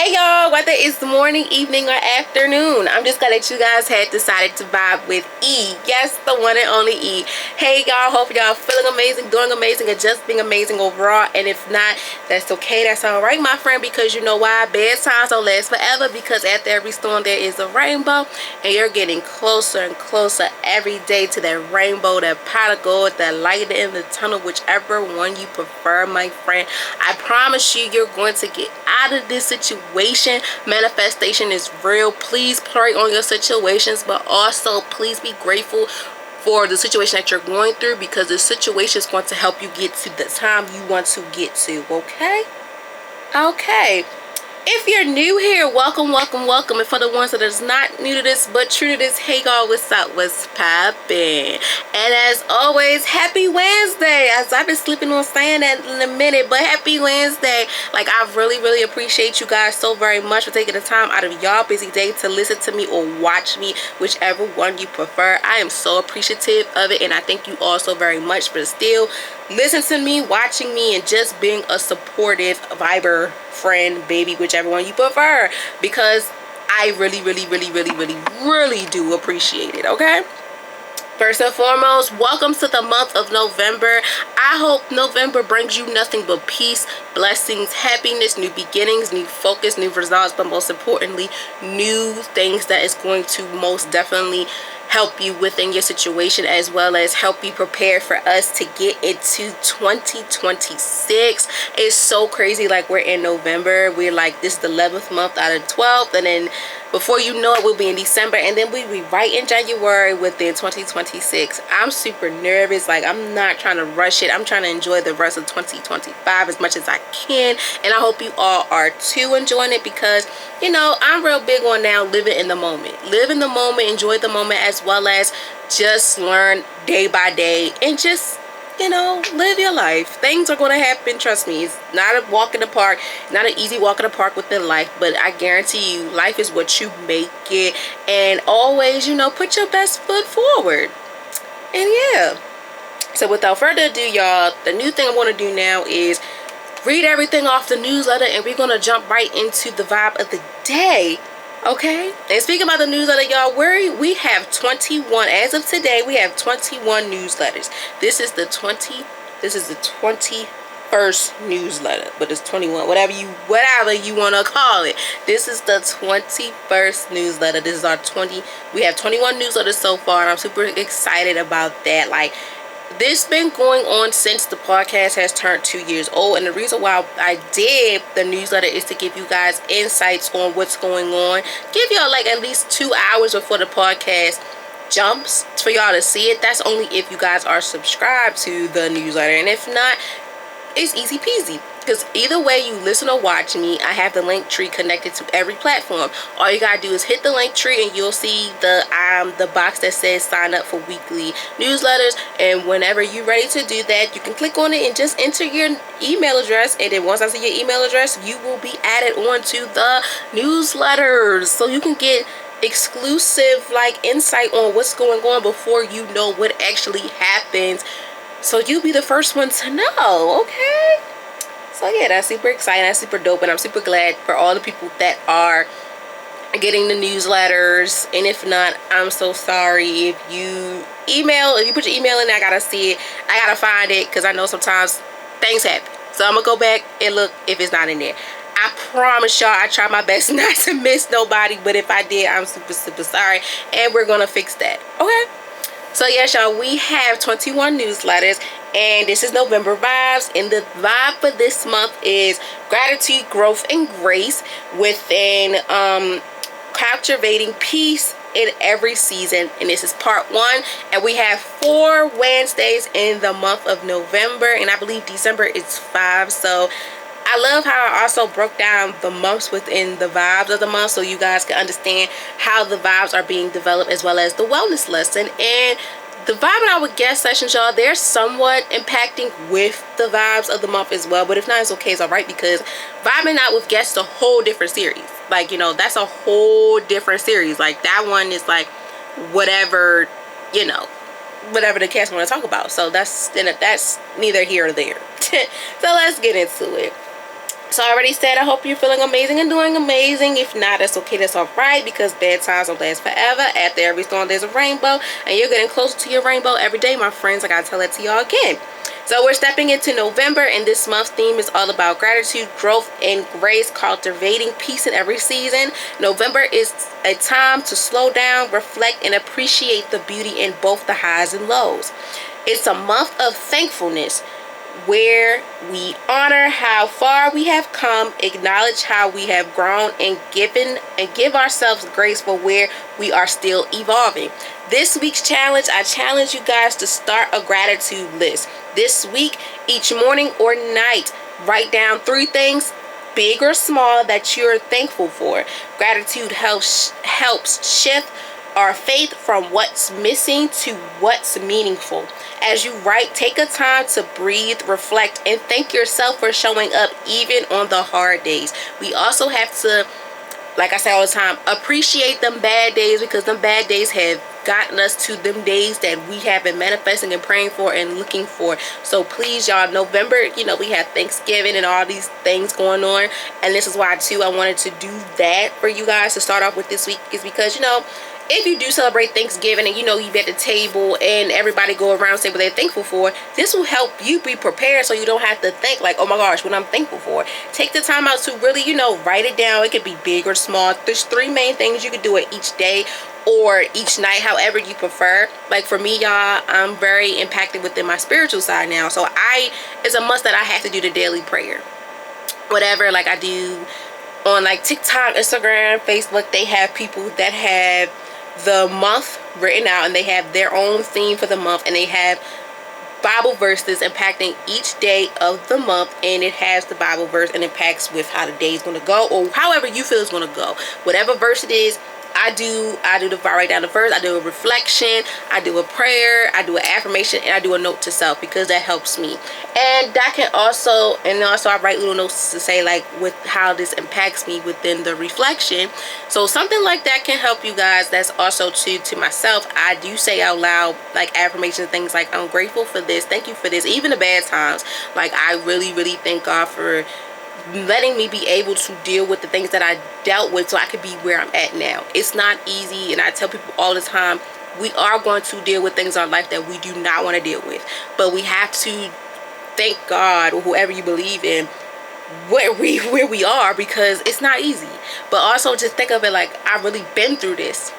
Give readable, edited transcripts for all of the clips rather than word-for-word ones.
Hey y'all, whether it's morning, evening, or afternoon, I'm just glad that you guys had decided to vibe with E. Yes, the one and only E. Hey y'all, hope y'all feeling amazing, doing amazing, and just being amazing overall. And if not, that's okay, that's alright, my friend, because you know why? Bad times don't last forever, because after every storm there is a rainbow, and you're getting closer and closer every day to that rainbow, that pot of gold, that light in the tunnel, whichever one you prefer, my friend. I promise you, you're going to get out of this situation. Manifestation is real. Please pray on your situations, but also please be grateful for the situation that you're going through, because the situation is going to help you get to the time you want to get to. Okay. If you're new here, welcome. And for the ones that is not new to this but true to this, hey y'all, what's up, what's poppin'? And as always, happy Wednesday. As I've been sleeping on saying that in a minute, but happy Wednesday. Like, I really appreciate you guys so very much for taking the time out of y'all busy day to listen to me or watch me, whichever one you prefer. I am so appreciative of it, and I thank you all so very much for still listen to me, watching me, and just being a supportive viber friend, baby, whichever one you prefer, because I really do appreciate it. Okay, first and foremost, welcome to the month of November. I hope November brings you nothing but peace, blessings, happiness, new beginnings, new focus, new results, but most importantly, new things that is going to most definitely help you within your situation, as well as help you prepare for us to get into 2026. It's so crazy. Like, we're in November, we're like, this is the 11th month out of 12, and then before you know it, we'll be in December, and then we'll be right in January within 2026. I'm super nervous. Like, I'm not trying to rush it. I'm trying to enjoy the rest of 2025 as much as I can, and I hope you all are too, enjoying it, because you know, I'm real big on now living in the moment. Live in the moment, enjoy the moment, as well as just learn day by day and just, you know, live your life. Things are going to happen, trust me. It's not a walk in the park, not an easy walk in the park within life, but I guarantee you, life is what you make it. And always, you know, put your best foot forward. And yeah, so without further ado, y'all, the new thing I want to do now is read everything off the newsletter, and we're gonna jump right into the vibe of the day. Okay, and speaking about the newsletter, y'all, we have 21 as of today. We have 21 newsletters. This is the 21st newsletter, but it's 21, whatever you want to call it. This is the 21st newsletter. This is our we have 21 newsletters so far, and I'm super excited about that. Like, this been going on since the podcast has turned 2 years old, and the reason why I did the newsletter is to give you guys insights on what's going on, give y'all like at least 2 hours before the podcast jumps for y'all to see it. That's only if you guys are subscribed to the newsletter, and if not, it's easy peasy, because either way you listen or watch me, I have the link tree connected to every platform. All you gotta do is hit the link tree, and you'll see the box that says sign up for weekly newsletters. And whenever you're ready to do that, you can click on it and just enter your email address, and then once I see your email address, you will be added onto the newsletters, so you can get exclusive like insight on what's going on before you know what actually happens. So you'll be the first one to know, okay? So yeah, that's super exciting, that's super dope, and I'm super glad for all the people that are getting the newsletters. And if not, I'm so sorry. If you put your email in, I gotta see it, I gotta find it, because I know sometimes things happen. So I'm gonna go back and look if it's not in there. I promise y'all, I try my best not to miss nobody, but if I did, I'm super sorry, and we're gonna fix that, okay? So yes, y'all, we have 21 newsletters, and this is November vibes, and the vibe for this month is gratitude, growth, and grace within cultivating peace in every season. And this is part 1, and we have 4 Wednesdays in the month of November, and I believe December is 5. So I love how I also broke down the months within the vibes of the month, so you guys can understand how the vibes are being developed, as well as the wellness lesson. And the vibing out with guest sessions, y'all, they're somewhat impacting with the vibes of the month as well. But if not, it's okay, it's all right, because vibing out with guests is a whole different series. Like, you know, that's a whole different series. Like, that one is like whatever, you know, whatever the cast want to talk about. So that's neither here or there. So let's get into it. So I already said I hope you're feeling amazing and doing amazing. If not, that's okay, that's alright, because bad times don't last forever. After every storm there's a rainbow, and you're getting closer to your rainbow every day, my friends. I gotta tell that to y'all again. So we're stepping into November, and this month's theme is all about gratitude, growth, and grace, cultivating peace in every season. November is a time to slow down, reflect, and appreciate the beauty in both the highs and lows. It's a month of thankfulness, where we honor how far we have come, acknowledge how we have grown, and give ourselves grace for where we are still evolving. This week's challenge, I challenge you guys to start a gratitude list. This week, each morning or night, write down 3 things, big or small, that you're thankful for. Gratitude helps shift our faith from what's missing to what's meaningful. As you write, take a time to breathe, reflect, and thank yourself for showing up even on the hard days. We also have to, like I say all the time, appreciate them bad days, because them bad days have gotten us to them days that we have been manifesting and praying for and looking for. So please, y'all, November, we have Thanksgiving and all these things going on, and this is why too I wanted to do that for you guys to start off with this week, is because if you do celebrate Thanksgiving and you be at the table and everybody go around and say what they're thankful for, this will help you be prepared, so you don't have to think like, oh my gosh, what I'm thankful for. Take the time out to really, write it down. It could be big or small. There's 3 main things you could do it each day or each night, however you prefer. Like for me, y'all, I'm very impacted within my spiritual side now, so it's a must that I have to do the daily prayer. Whatever, like I do on like TikTok, Instagram, Facebook, they have people that have the month written out, and they have their own theme for the month, and they have Bible verses impacting each day of the month, and it has the Bible verse and impacts with how the day is going to go, or however you feel it's going to go. Whatever verse it is, I write down the verse, I do a reflection, I do a prayer, I do an affirmation, and I do a note to self, because that helps me. And that can also, I write little notes to say like with how this impacts me within the reflection. So something like that can help you guys. That's also to myself, I do say out loud like affirmation things like, I'm grateful for this, thank you for this, even the bad times. Like I really thank God for letting me be able to deal with the things that I dealt with, so I could be where I'm at now. It's not easy, and I tell people all the time, we are going to deal with things in our life that we do not want to deal with, but we have to thank God, or whoever you believe in, where we are, because it's not easy. But also just think of it like, I've really been through this.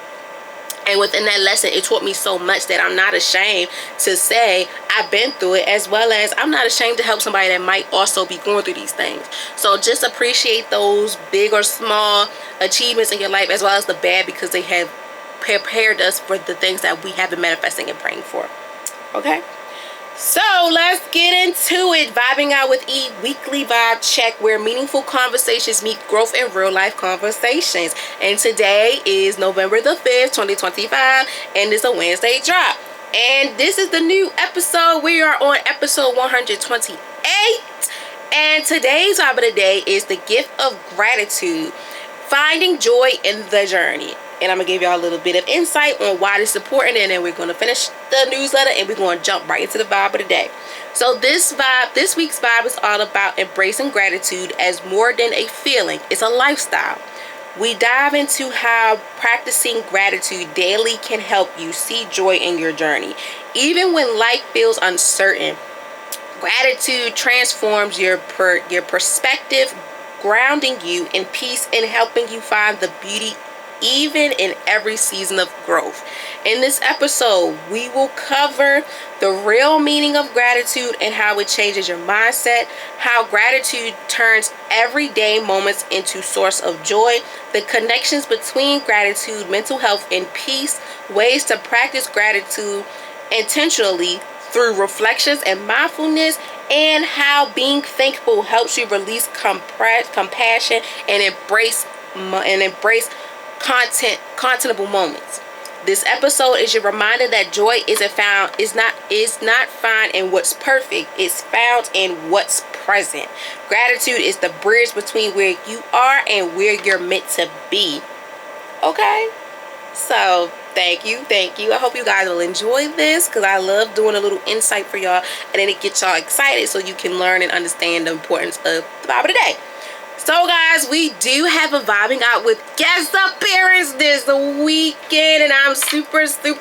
And within that lesson, it taught me so much that I'm not ashamed to say I've been through it, as well as I'm not ashamed to help somebody that might also be going through these things. So just appreciate those big or small achievements in your life, as well as the bad, because they have prepared us for the things that we have been manifesting and praying for. Okay? So let's get into it. Vibing out with E, weekly vibe check, where meaningful conversations meet growth in real life conversations. And today is November the 5th, 2025, and it's a Wednesday drop. And this is the new episode. We are on episode 128. And today's vibe of the day is the gift of gratitude, finding joy in the journey. And I'm going to give y'all a little bit of insight on why this is important, and then we're going to finish the newsletter and we're going to jump right into the vibe of the day. So this week's vibe is all about embracing gratitude as more than a feeling. It's a lifestyle. We dive into how practicing gratitude daily can help you see joy in your journey. Even when life feels uncertain, gratitude transforms your perspective, grounding you in peace and helping you find the beauty even in every season of growth. In this episode, we will cover the real meaning of gratitude and how it changes your mindset, how gratitude turns everyday moments into source of joy, the connections between gratitude, mental health, and peace, ways to practice gratitude intentionally through reflections and mindfulness, and how being thankful helps you release compassion and embrace contentable moments. This episode is your reminder that joy is not found in what's perfect. It's found in what's present. Gratitude is the bridge between where you are and where you're meant to be. Okay? So thank you. I hope you guys will enjoy this, because I love doing a little insight for y'all, and then it gets y'all excited so you can learn and understand the importance of the Bible today. So guys, we do have a vibing out with guest appearance this weekend, and I'm super excited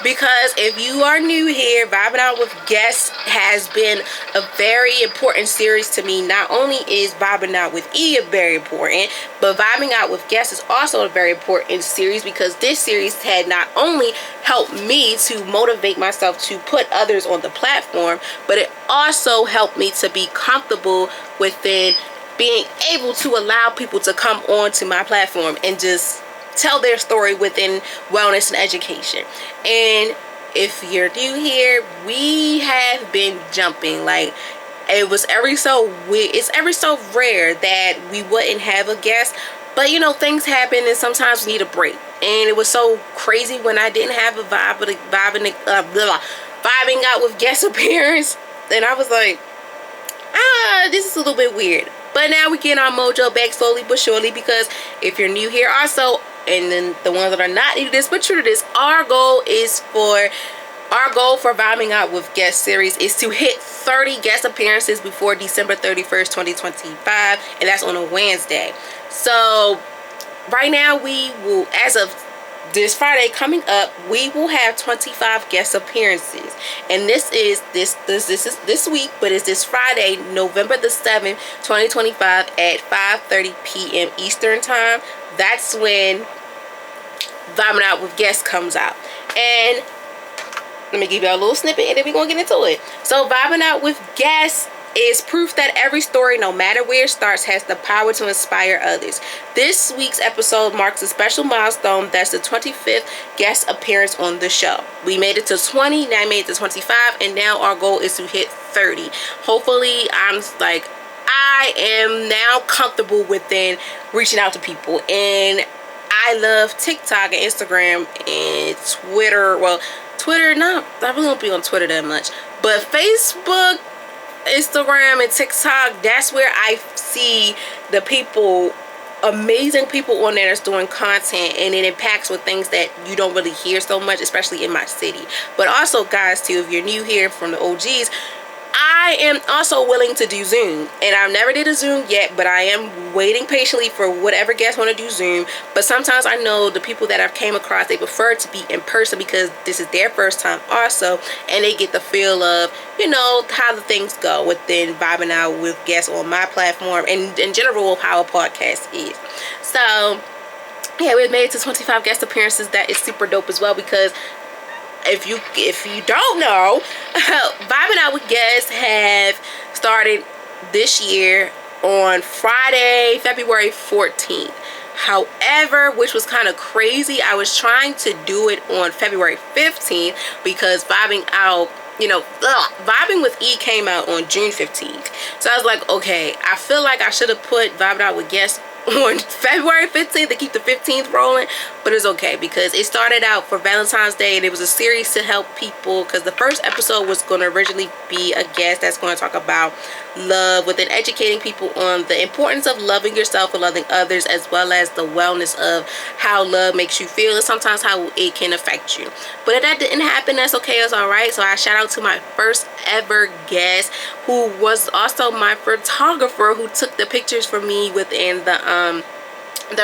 because if you are new here, vibing out with guests has been a very important series to me. Not only is vibing out with E very important, but vibing out with guests is also a very important series because this series had not only helped me to motivate myself to put others on the platform, but it also helped me to be comfortable within being able to allow people to come on to my platform and just tell their story within wellness and education. And if you're new here, we have been jumping. Like, it's every so rare that we wouldn't have a guest, but you know, things happen and sometimes we need a break. And it was so crazy when I didn't have a vibing out with guest appearance, and I was like, this is a little bit weird. But now we get our mojo back slowly but surely, because if you're new here also, and then the ones that are not new to this but true to this, our goal for vibing out with guest series is to hit 30 guest appearances before December 31st, 2025, and that's on a Wednesday. So right now we will, as of this Friday coming up, we will have 25 guest appearances, and this is this week, but it's this Friday, November the 7th, 2025 at 5:30 p.m. Eastern time. That's when Vibing Out with Guests comes out. And let me give you a little snippet and then we're gonna get into it. So Vibing Out with Guests is proof that every story, no matter where it starts, has the power to inspire others. This week's episode marks a special milestone. That's the 25th guest appearance on the show. We made it to 20, now made it to 25, and now our goal is to hit 30. Hopefully, I am now comfortable within reaching out to people, and I love TikTok and Instagram and Twitter. Well, Twitter, no, I really don't be on Twitter that much, but Facebook, Instagram, and TikTok, that's where I see the people, amazing people on there that's doing content, and it impacts with things that you don't really hear so much, especially in my city. But also, guys, too, if you're new here from the OGs, I am also willing to do Zoom, and I've never did a Zoom yet, but I am waiting patiently for whatever guests want to do Zoom. But sometimes I know the people that I've came across, they prefer to be in person because this is their first time also, and they get the feel of, you know, how the things go within vibing out with guests on my platform, and in general how a podcast is. So yeah, we've made it to 25 guest appearances. That is super dope as well, because if you don't know, Vibing Out with Guests have started this year on Friday, February 14th. However, which was kind of crazy, I was trying to do it on February 15th because Vibing with E came out on June 15th. So I was like, okay, I feel like I should have put Vibing Out with Guests on February 15th to keep the 15th rolling, but it's okay because it started out for Valentine's Day, and it was a series to help people, because the first episode was going to originally be a guest that's going to talk about love, within educating people on the importance of loving yourself and loving others, as well as the wellness of how love makes you feel and sometimes how it can affect you. But if that didn't happen, that's okay, it's all right. So I shout out to my first ever guest, who was also my photographer, who took the pictures for me within the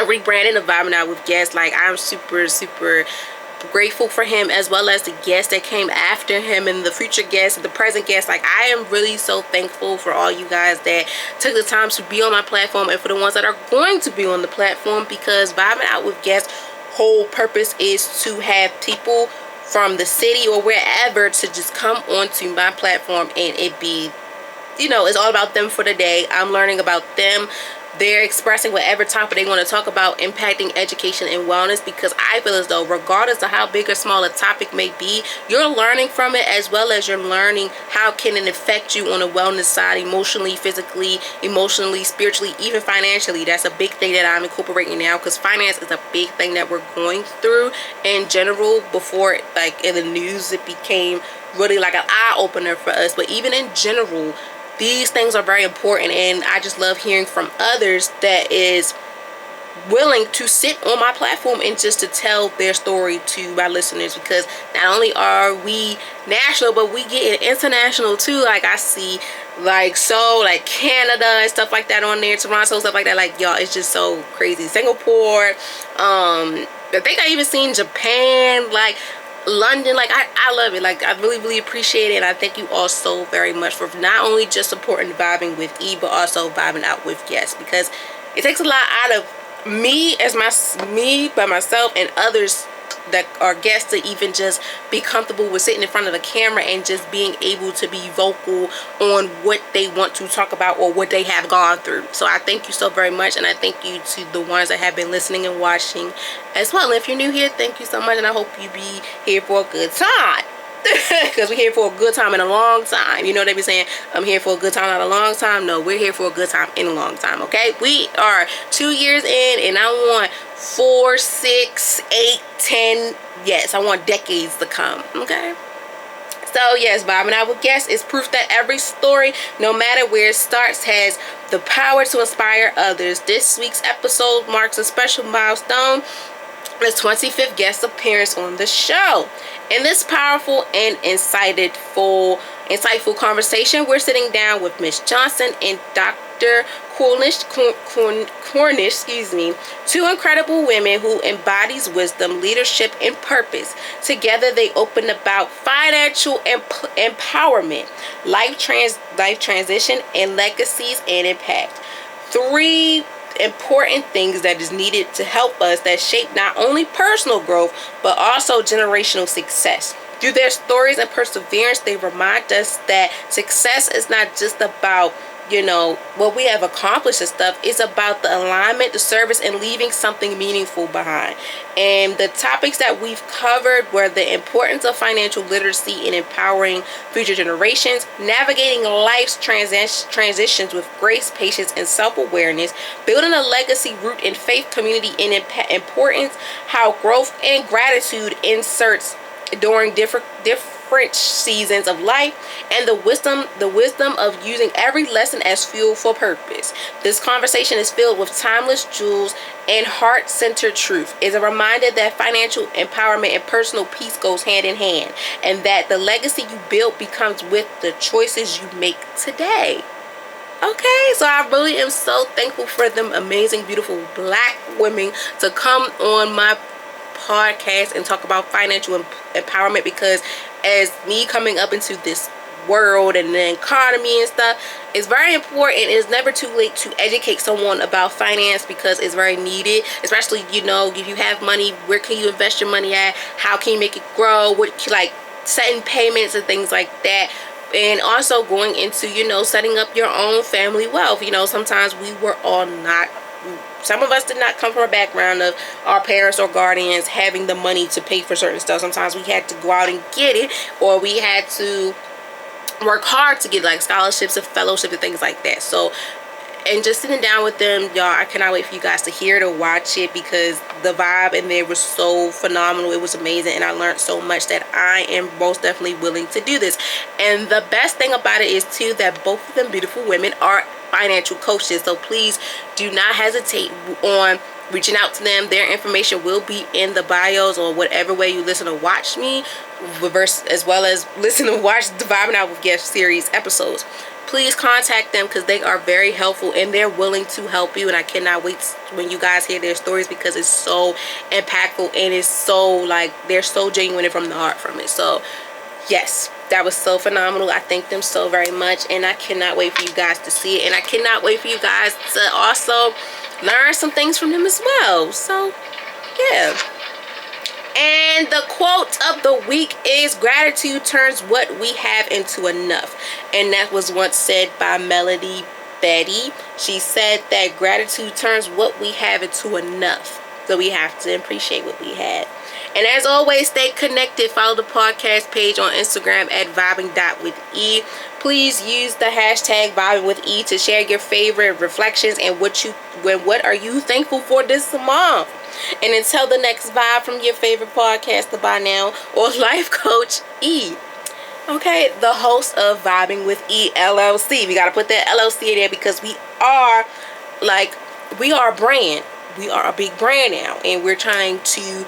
rebranding of Vibing Out with Guests. Like, I'm super grateful for him, as well as the guests that came after him and the future guests and the present guests. Like, I am really so thankful for all you guys that took the time to be on my platform, and for the ones that are going to be on the platform, because Vibing Out with Guests' whole purpose is to have people from the city or wherever to just come onto my platform, and it be, you know, it's all about them for the day. I'm learning about them. They're expressing whatever topic they want to talk about, impacting education and wellness, because I feel as though regardless of how big or small a topic may be, you're learning from it, as well as you're learning how can it affect you on the wellness side, emotionally, physically, emotionally, spiritually, even financially. That's a big thing that I'm incorporating now, because finance is a big thing that we're going through in general. Before, like in the news, it became really like an eye-opener for us, but even in general, these things are very important, and I just love hearing from others that is willing to sit on my platform and just to tell their story to my listeners, because not only are we national, but we get international too. Like, I see like so, like Canada and stuff like that on there, Toronto, stuff like that. Like, y'all, it's just so crazy. Singapore, I think I even seen Japan, like London. Like, I love it. Like, I really appreciate it, and I thank you all so very much for not only just supporting Vibing with E, but also vibing out with guests, because it takes a lot out of me as me by myself and others that are guests to even just be comfortable with sitting in front of the camera and just being able to be vocal on what they want to talk about or what they have gone through. So I thank you so very much, and I thank you to the ones that have been listening and watching as well. And if you're new here, thank you so much, and I hope you be here for a good time. Because we're here for a good time in a long time. You know what they be saying? I'm here for a good time, not a long time. No, we're here for a good time in a long time, okay? We are 2 years in, and I want 4, 6, 8, 10. Yes, I want decades to come, okay? So yes, vibing out with guests is proof that every story, no matter where it starts, has the power to inspire others. This week's episode marks a special milestone, the 25th guest appearance on the show. In this powerful and insightful conversation, we're sitting down with Miss Johnson and Dr. Cornish, two incredible women who embodies wisdom, leadership, and purpose. Together, they open about financial empowerment, life transition, and legacies and impact. 3 important things that is needed to help us that shape not only personal growth but also generational success. Through their stories and perseverance, they remind us that success is not just about, you know, what we have accomplished and stuff. It's about the alignment, the service, and leaving something meaningful behind. And the topics that we've covered were the importance of financial literacy in empowering future generations, navigating life's transitions with grace, patience, and self-awareness, building a legacy root in faith, community, and importance, how growth and gratitude inserts during different seasons of life, and the wisdom of using every lesson as fuel for purpose. This conversation is filled with timeless jewels and heart-centered truth. It's a reminder that financial empowerment and personal peace goes hand in hand, and that the legacy you build becomes with the choices you make today. Okay, so I really am so thankful for them amazing, beautiful Black women to come on my podcast and talk about financial empowerment, because as me coming up into this world and the economy and stuff, it's very important. It's never too late to educate someone about finance, because it's very needed, especially, you know, if you have money, where can you invest your money at, how can you make it grow, what, like setting payments and things like that. And also going into, you know, setting up your own family wealth. You know, sometimes we were all not, some of us did not come from a background of our parents or guardians having the money to pay for certain stuff. Sometimes we had to go out and get it, or we had to work hard to get like scholarships and fellowships and things like that. So, and just sitting down with them, y'all, I cannot wait for you guys to hear it or watch it, because the vibe in there was so phenomenal. It was amazing, and I learned so much that I am most definitely willing to do this. And the best thing about it is too that both of them beautiful women are financial coaches, so please do not hesitate on reaching out to them. Their information will be in the bios, or whatever way you listen or watch me, as well as listen and watch the Vibing Out with Guest series episodes. Please contact them, because they are very helpful and they're willing to help you. And I cannot wait when you guys hear their stories, because it's so impactful and it's so like they're so genuine and from the heart from it. So yes, that was so phenomenal. I thank them so very much, and I cannot wait for you guys to see it, and I cannot wait for you guys to also learn some things from them as well. So yeah. And the quote of the week is, gratitude turns what we have into enough. And that was once said by Melody Betty. She said that gratitude turns what we have into enough. So we have to appreciate what we had. And as always, stay connected. Follow the podcast page on Instagram at vibing.with.e. Please use the hashtag vibingwithe to share your favorite reflections and what are you thankful for this month. And until the next vibe from your favorite podcaster by now, or life coach E. Okay, the host of Vibing with E LLC. We got to put that LLC in there, because we are a brand. We are a big brand now, and we're trying to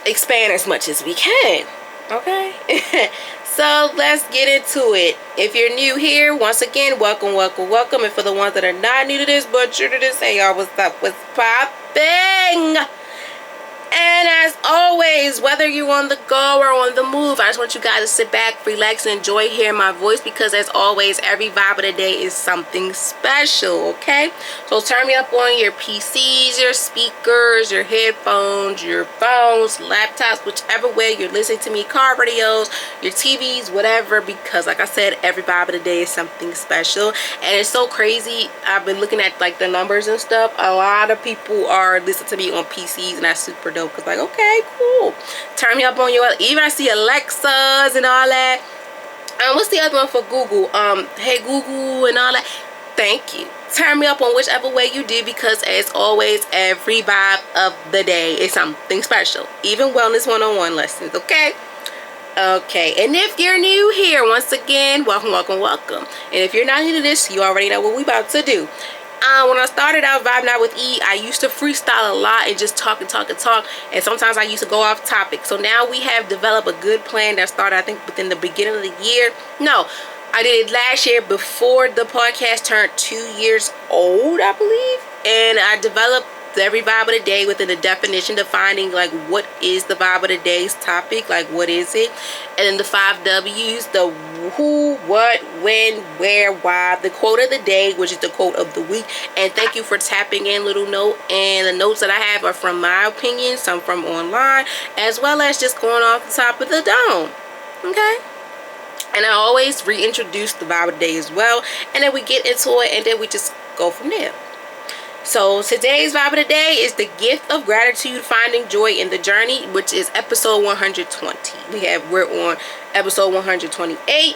expand as much as we can. Okay. So let's get into it. If you're new here, once again, welcome, welcome, welcome. And for the ones that are not new to this, but true to this, hey y'all, what's up? What's popping? And as always, whether you're on the go or on the move, I just want you guys to sit back, relax, and enjoy hearing my voice, because as always, every vibe of the day is something special, okay? So turn me up on your PCs, your speakers, your headphones, your phones, laptops, whichever way you're listening to me, car radios, your TVs, whatever, because like I said, every vibe of the day is something special. And it's so crazy. I've been looking at like the numbers and stuff. A lot of people are listening to me on PCs, and that's super dope. Cause like, okay, cool. Turn me up on your, even I see Alexas and all that. What's the other one for Google? Hey Google and all that. Thank you. Turn me up on whichever way you do, because as always, every vibe of the day is something special. Even wellness 101 lessons, okay? Okay, and if you're new here, once again, welcome, welcome, welcome. And if you're not new to this, you already know what we about to do. When I started out Vibe Now with E, I used to freestyle a lot and just talk and talk and talk, and sometimes I used to go off topic. So now we have developed a good plan that started, I think, within the beginning of the year. No, I did it last year before the podcast turned 2 years old, I believe. And I developed every vibe of the day within the definition, defining like what is the vibe of the day's topic, like what is it, and then the 5 W's, the who, what, when, where, why, the quote of the day, which is the quote of the week. And thank you for tapping in, little note. And the notes that I have are from my opinion, some from online, as well as just going off the top of the dome. Okay. And I always reintroduce the vibe of the day as well, and then we get into it, and then we just go from there. So today's vibe of the day is the gift of gratitude, finding joy in the journey, which is episode 120. We're on episode 128.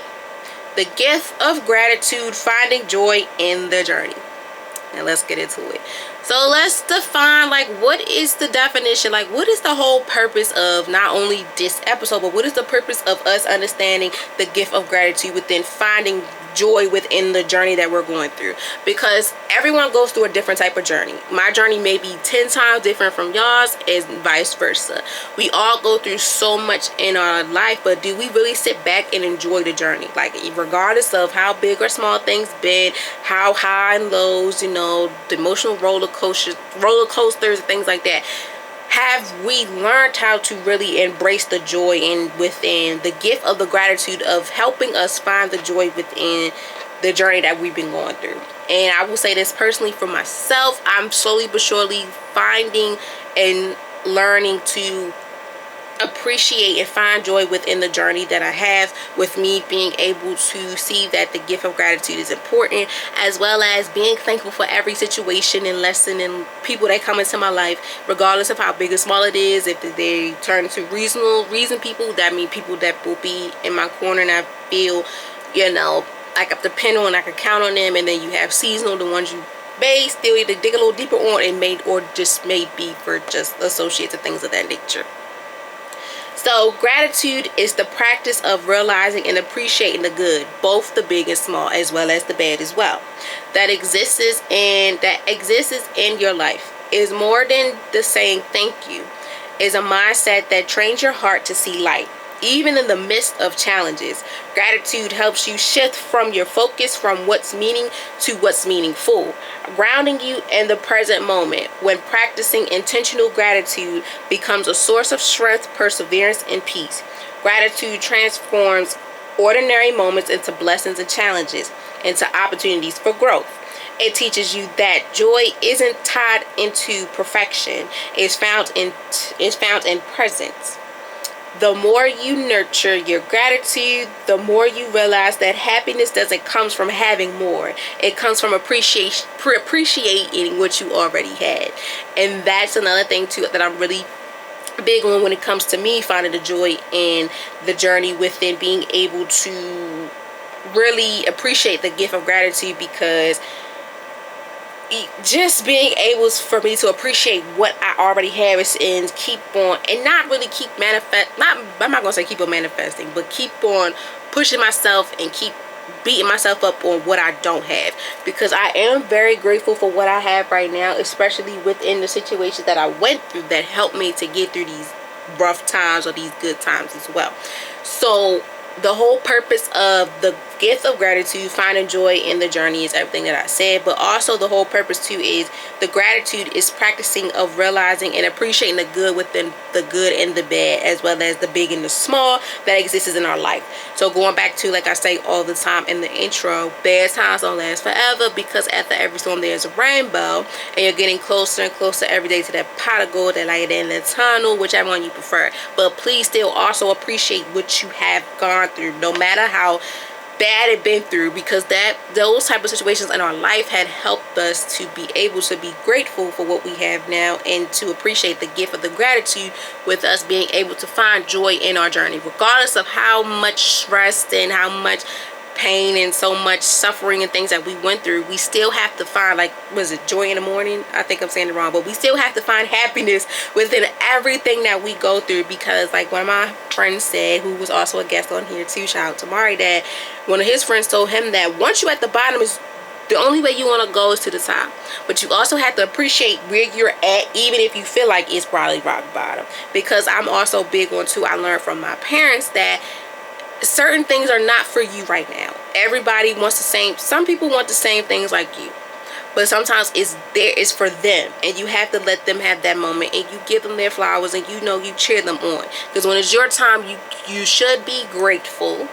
The gift of gratitude, finding joy in the journey. And let's get into it. So let's define, like, what is the definition? Like, what is the whole purpose of not only this episode, but what is the purpose of us understanding the gift of gratitude within finding joy within the journey that we're going through? Because everyone goes through a different type of journey. My journey may be 10 times different from y'all's, and vice versa. We all go through so much in our life, but do we really sit back and enjoy the journey? Like, regardless of how big or small things been, how high and lows, you know, the emotional roller coasters and things like that, have we learned how to really embrace the joy in within the gift of the gratitude of helping us find the joy within the journey that we've been going through? And I will say this personally for myself, I'm slowly but surely finding and learning to appreciate and find joy within the journey that I have, with me being able to see that the gift of gratitude is important, as well as being thankful for every situation and lesson and people that come into my life, regardless of how big or small it is. If they turn into reason people, that mean people that will be in my corner, and I feel, you know, I can depend on, I can count on them. And then you have seasonal, the ones you may still either dig a little deeper on, and may be for just associates and things of that nature. So gratitude is the practice of realizing and appreciating the good, both the big and small, as well as the bad as well, that exists in your life. Is more than the saying thank you. Is a mindset that trains your heart to see light, even in the midst of challenges. Gratitude helps you shift from your focus from what's meaning to what's meaningful, grounding you in the present moment. When practicing intentional gratitude becomes a source of strength, perseverance, and peace. Gratitude transforms ordinary moments into blessings and challenges into opportunities for growth. It teaches you that joy isn't tied into perfection. It's found in presence. The more you nurture your gratitude, the more you realize that happiness doesn't come from having more. It comes from appreciating what you already had. And that's another thing too that I'm really big on when it comes to me finding the joy in the journey within being able to really appreciate the gift of gratitude, because just being able for me to appreciate what I already have and keep on, and not really keep I'm not gonna say keep on manifesting, but keep on pushing myself and keep beating myself up on what I don't have, because I am very grateful for what I have right now, especially within the situations that I went through that helped me to get through these rough times or these good times as well. So the whole purpose of the gift of gratitude, finding joy in the journey, is everything that I said, but also the whole purpose too is the gratitude is practicing of realizing and appreciating the good within the good and the bad, as well as the big and the small that exists in our life. So going back to, like I say all the time in the intro, bad times don't last forever, because after every storm there's a rainbow, and you're getting closer and closer every day to that pot of gold, that light at the end of the tunnel, whichever one you prefer. But please still also appreciate what you have gone through, no matter how bad it been through, because those type of situations in our life had helped us to be able to be grateful for what we have now, and to appreciate the gift of the gratitude, with us being able to find joy in our journey, regardless of how much stress and how much pain and so much suffering and things that we went through. We still have to find, like, was it joy in the morning? I think I'm saying it wrong, but we still have to find happiness within everything that we go through, because like one of my friends said, who was also a guest on here too, shout out to Mari, that one of his friends told him that once you're at the bottom, is the only way you want to go is to the top. But you also have to appreciate where you're at, even if you feel like it's probably rock bottom. Because I'm also big on too, I learned from my parents that certain things are not for you right now. Everybody wants the same, some people want the same things like you, but sometimes it's for them, and you have to let them have that moment, and you give them their flowers, and you cheer them on, because when it's your time, you should be grateful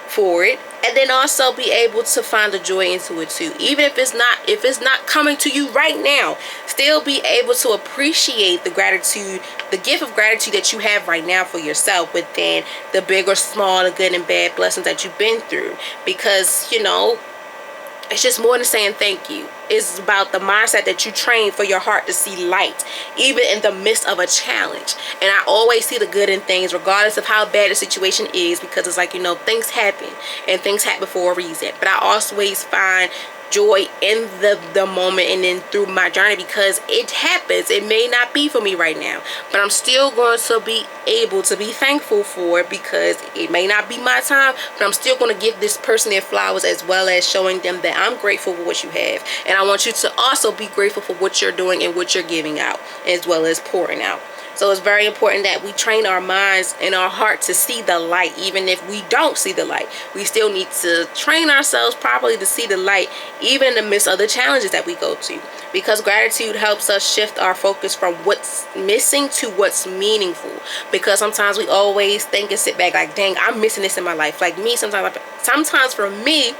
for it, and then also be able to find the joy into it too. Even if it's not coming to you right now, still be able to appreciate the gratitude, the gift of gratitude that you have right now for yourself, within the big or small, the good and bad blessings that you've been through. Because it's just more than saying thank you. It's about the mindset that you train for your heart to see light, even in the midst of a challenge. And I always see the good in things, regardless of how bad the situation is, because it's like, things happen, and things happen for a reason. But I always find joy in the moment, and then through my journey, because it happens. It may not be for me right now, but I'm still going to be able to be thankful for it, because it may not be my time, but I'm still going to give this person their flowers, as well as showing them that I'm grateful for what you have, and I want you to also be grateful for what you're doing and what you're giving out, as well as pouring out. So it's very important that we train our minds and our heart to see the light. Even if we don't see the light, we still need to train ourselves properly to see the light, even in the midst of the challenges that we go to. Because gratitude helps us shift our focus from what's missing to what's meaningful. Because sometimes we always think and sit back like, dang, I'm missing this in my life. Like me, sometimes for me,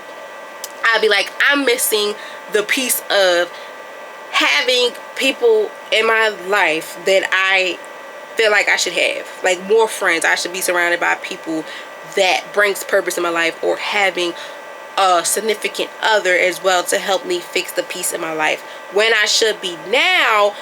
I'd be like, I'm missing the piece of having people in my life that I feel like I should have, like more friends. I should be surrounded by people that brings purpose in my life, or having a significant other as well to help me fix the piece in my life, when I should be now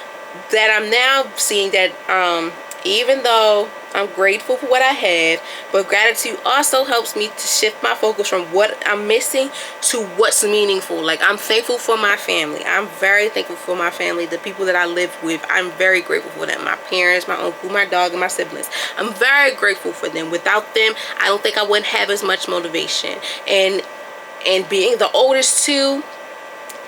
that I'm now seeing that even though I'm grateful for what I have, but gratitude also helps me to shift my focus from what I'm missing to what's meaningful. Like, I'm thankful for my family. I'm very thankful for my family, the people that I live with. I'm very grateful for them. My parents, my uncle, my dog, and my siblings. I'm very grateful for them. Without them, I don't think I wouldn't have as much motivation. And being the oldest too,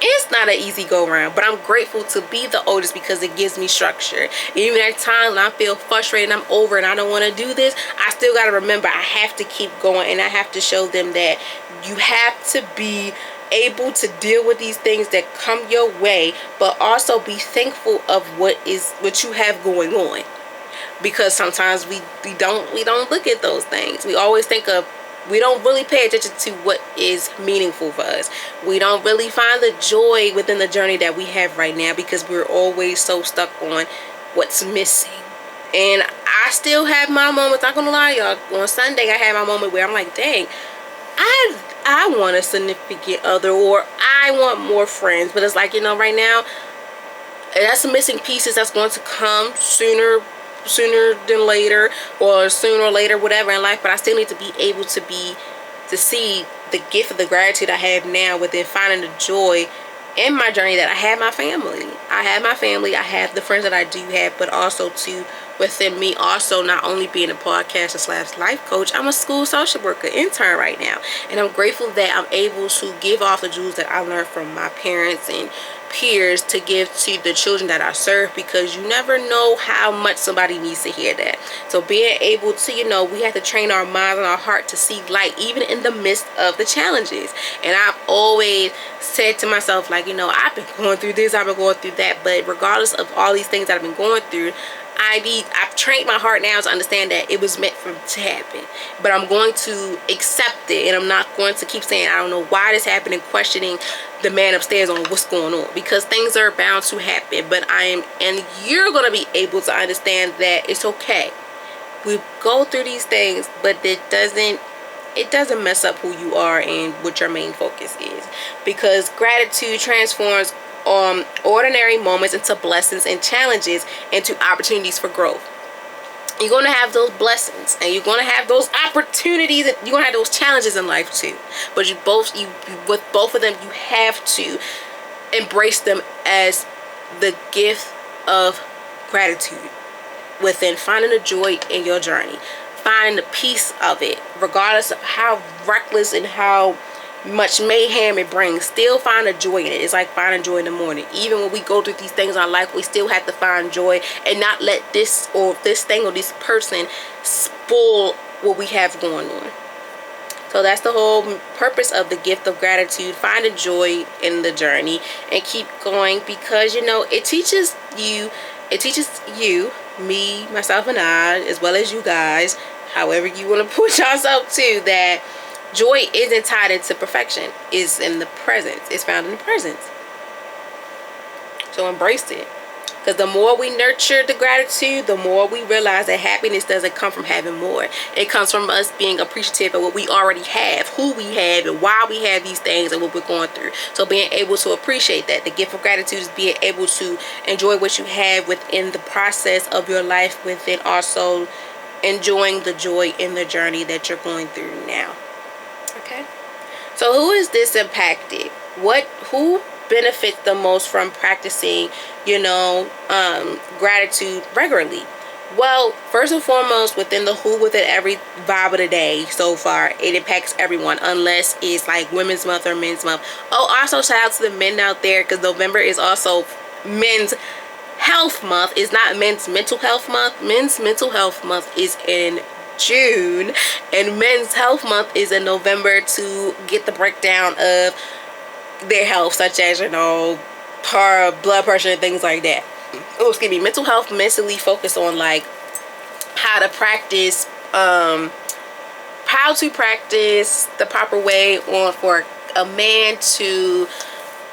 it's not an easy go around, but I'm grateful to be the oldest, because it gives me structure. Even at times when I feel frustrated and I'm over and I don't want to do this, I still got to remember I have to keep going, and I have to show them that you have to be able to deal with these things that come your way, but also be thankful of what you have going on. Because sometimes we don't look at those things. We always think of, we don't really pay attention to what is meaningful for us. We don't really find the joy within the journey that we have right now, because we're always so stuck on what's missing. And I still have my moments, not gonna lie y'all. On Sunday I had my moment where I'm like, dang, I want a significant other, or I want more friends. But it's like, right now, that's the missing pieces that's going to come sooner than later, or sooner or later, whatever in life. But I still need to be able to see the gift of the gratitude I have now, within finding the joy in my journey, that I have my family. I have the friends that I do have, but also too, within me also not only being a podcaster slash life coach, I'm a school social worker intern right now. And I'm grateful that I'm able to give off the jewels that I learned from my parents and peers to give to the children that I serve, because you never know how much somebody needs to hear that. So being able to, we have to train our minds and our heart to see light even in the midst of the challenges. And I've always said to myself, like, I've been going through this, I've been going through that, but regardless of all these things that I've been going through, I've trained my heart now to understand that it was meant for it to happen. But I'm going to accept it, and I'm not going to keep saying I don't know why this happened and questioning the man upstairs on what's going on, because things are bound to happen. But and you're going to be able to understand that it's okay. We go through these things, but it doesn't mess up who you are and what your main focus is, because gratitude transforms ordinary moments into blessings, and challenges into opportunities for growth. You're going to have those blessings, and you're going to have those opportunities, and you're going to have those challenges in life too. But with both of them, you have to embrace them as the gift of gratitude within finding the joy in your journey, finding the peace of it, regardless of how reckless and how much mayhem it brings. Still find a joy in it. It's like finding joy in the morning. Even when we go through these things in our life, we still have to find joy and not let this thing or this person spoil what we have going on. So that's the whole purpose of the gift of gratitude. Find a joy in the journey and keep going, because it teaches you, me, myself, and I, as well as you guys, however you want to put yourself to, that joy isn't tied into perfection. It's in the presence. It's found in the presence. So embrace it. Because the more we nurture the gratitude, the more we realize that happiness doesn't come from having more. It comes from us being appreciative of what we already have, who we have, and why we have these things and what we're going through. So being able to appreciate that. The gift of gratitude is being able to enjoy what you have within the process of your life, within also enjoying the joy in the journey that you're going through now. Okay, so who is this impacted? Who benefits the most from practicing, gratitude regularly? Well, first and foremost, within every vibe of the day so far, it impacts everyone, unless it's like Women's Month or Men's Month. Oh, also shout out to the men out there, because November is also Men's Health Month. It's not Men's Mental Health Month. Men's Mental Health Month is in June, and Men's Health Month is in November, to get the breakdown of their health, such as blood pressure and things like that. Mental health mentally focus on like how to practice the proper way for a man to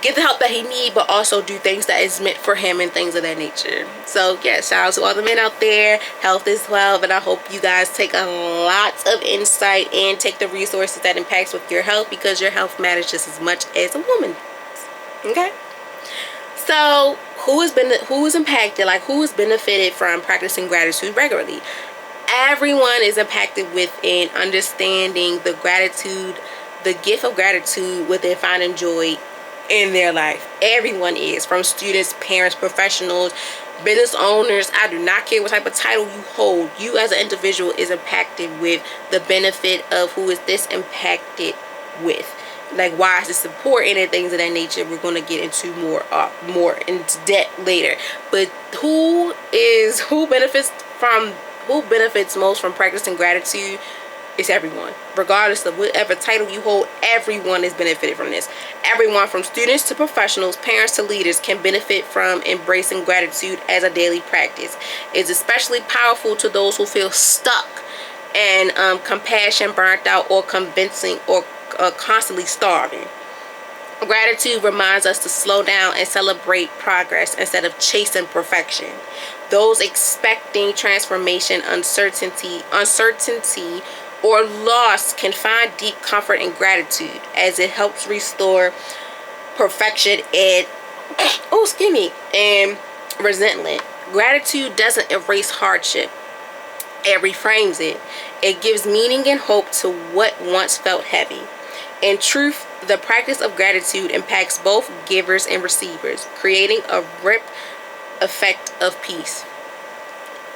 get the help that he needs, but also do things that is meant for him and things of that nature. So yeah, shout out to all the men out there. Health is wealth, and I hope you guys take a lot of insight and take the resources that impacts with your health, because your health matters just as much as a woman. Okay, so who is impacted? Like, who is benefited from practicing gratitude regularly? Everyone is impacted within understanding the gift of gratitude within finding joy in their life. Everyone is, from students, parents, professionals, business owners. I do not care what type of title you hold. You as an individual is impacted with the benefit of who is this impacted with. Like, why is this important and things of that nature. We're going to get into more into depth later. But who benefits most from practicing gratitude? It's everyone. Regardless of whatever title you hold, everyone is benefited from this. Everyone, from students to professionals, parents to leaders, can benefit from embracing gratitude as a daily practice. It's especially powerful to those who feel stuck and compassion, burnt out, or convincing, or constantly starving. Gratitude reminds us to slow down and celebrate progress instead of chasing perfection. Those expecting transformation, uncertainty, or loss can find deep comfort in gratitude, as it helps restore perfection and resentment. Gratitude doesn't erase hardship. It reframes it. It gives meaning and hope to what once felt heavy. In truth, the practice of gratitude impacts both givers and receivers, creating a ripple effect of peace.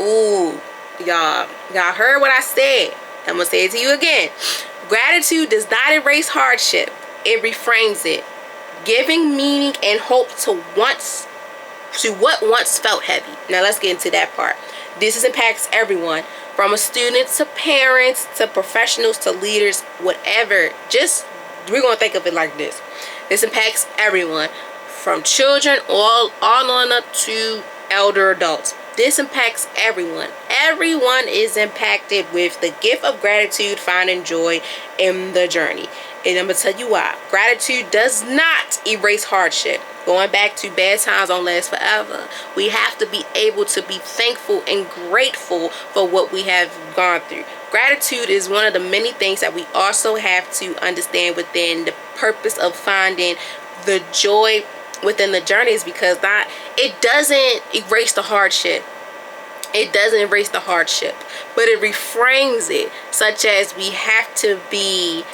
Ooh, y'all heard what I said. I'm gonna say it to you again. Gratitude does not erase hardship, it reframes it, giving meaning and hope to what once felt heavy. Now let's get into that part. This impacts everyone, from a student to parents to professionals to leaders, whatever. Just, we're gonna think of it like this. This impacts everyone, from children all on up to elder adults. This impacts everyone. Everyone is impacted with the gift of gratitude, finding joy in the journey. And I'm going to tell you why. Gratitude does not erase hardship. Going back to bad times don't last forever. We have to be able to be thankful and grateful for what we have gone through. Gratitude is one of the many things that we also have to understand within the purpose of finding the joy within the journeys, because it doesn't erase the hardship. It doesn't erase the hardship, but it reframes it, such as we have to be,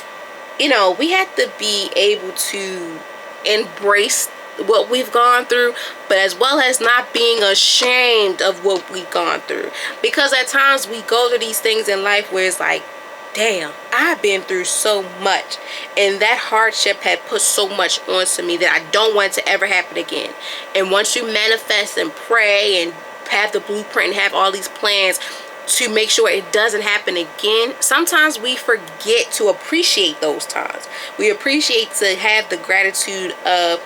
we have to be able to embrace what we've gone through, but as well as not being ashamed of what we've gone through. Because at times we go through these things in life where it's like, damn, I've been through so much, and that hardship had put so much onto me that I don't want it to ever happen again. And once you manifest and pray and have the blueprint and have all these plans to make sure it doesn't happen again, sometimes we forget to appreciate those times. We appreciate to have the gratitude of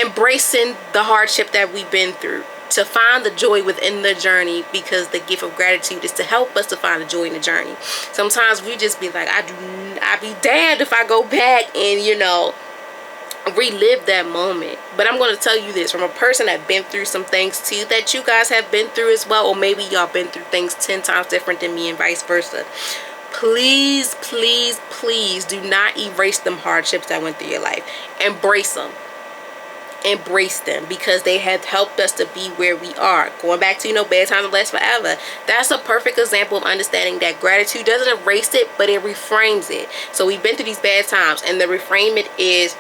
embracing the hardship that we've been through, to find the joy within the journey, because the gift of gratitude is to help us to find the joy in the journey. Sometimes we just be like, I'd be damned if I go back and relive that moment. But I'm going to tell you this from a person that been through some things too that you guys have been through as well, or maybe y'all been through things 10 times different than me and vice versa. Please, please, please do not erase them hardships that went through your life. Embrace them. Embrace them, because they have helped us to be where we are. Going back to bad times don't last forever. That's a perfect example of understanding that gratitude doesn't erase it, but it reframes it. So we've been through these bad times, and the reframing is,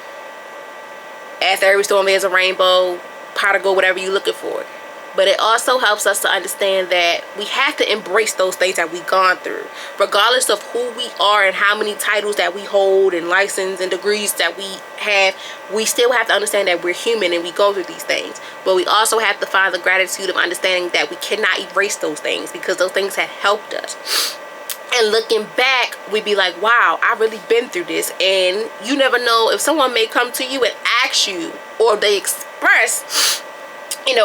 after every storm there's a rainbow, pot of gold, whatever you're looking for. But it also helps us to understand that we have to embrace those things that we've gone through, regardless of who we are and how many titles that we hold and license and degrees that we have. We still have to understand that we're human and we go through these things. But we also have to find the gratitude of understanding that we cannot erase those things, because those things have helped us. And looking back, we'd be like, wow, I really been through this. And you never know if someone may come to you and ask you, or they express,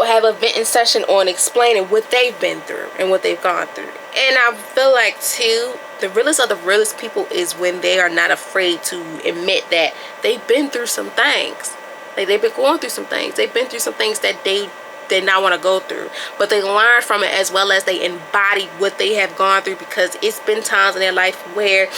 have a venting session on explaining what they've been through and what they've gone through. And I feel like too, the realest of the realest people is when they are not afraid to admit that they've been through some things. Like, they've been going through some things. They've been through some things that they did not want to go through, but they learn from it, as well as they embody what they have gone through, because it's been times in their life where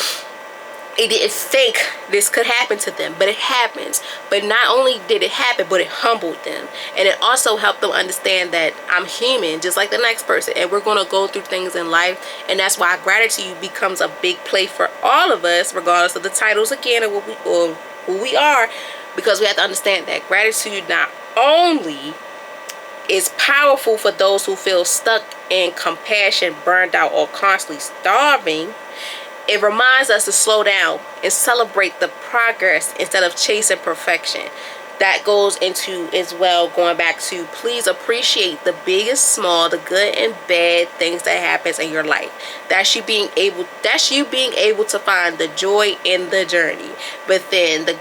they didn't think this could happen to them, but it happens. But not only did it happen, but it humbled them, and it also helped them understand that I'm human just like the next person, and we're going to go through things in life. And that's why gratitude becomes a big play for all of us, regardless of the titles again, or who we are, because we have to understand that gratitude not only is powerful for those who feel stuck in compassion, burned out, or constantly starving. It reminds us to slow down and celebrate the progress instead of chasing perfection. That goes into, as well, going back to, please appreciate the big and small, the good and bad things that happens in your life. That's you being able to find the joy in the journey. But then the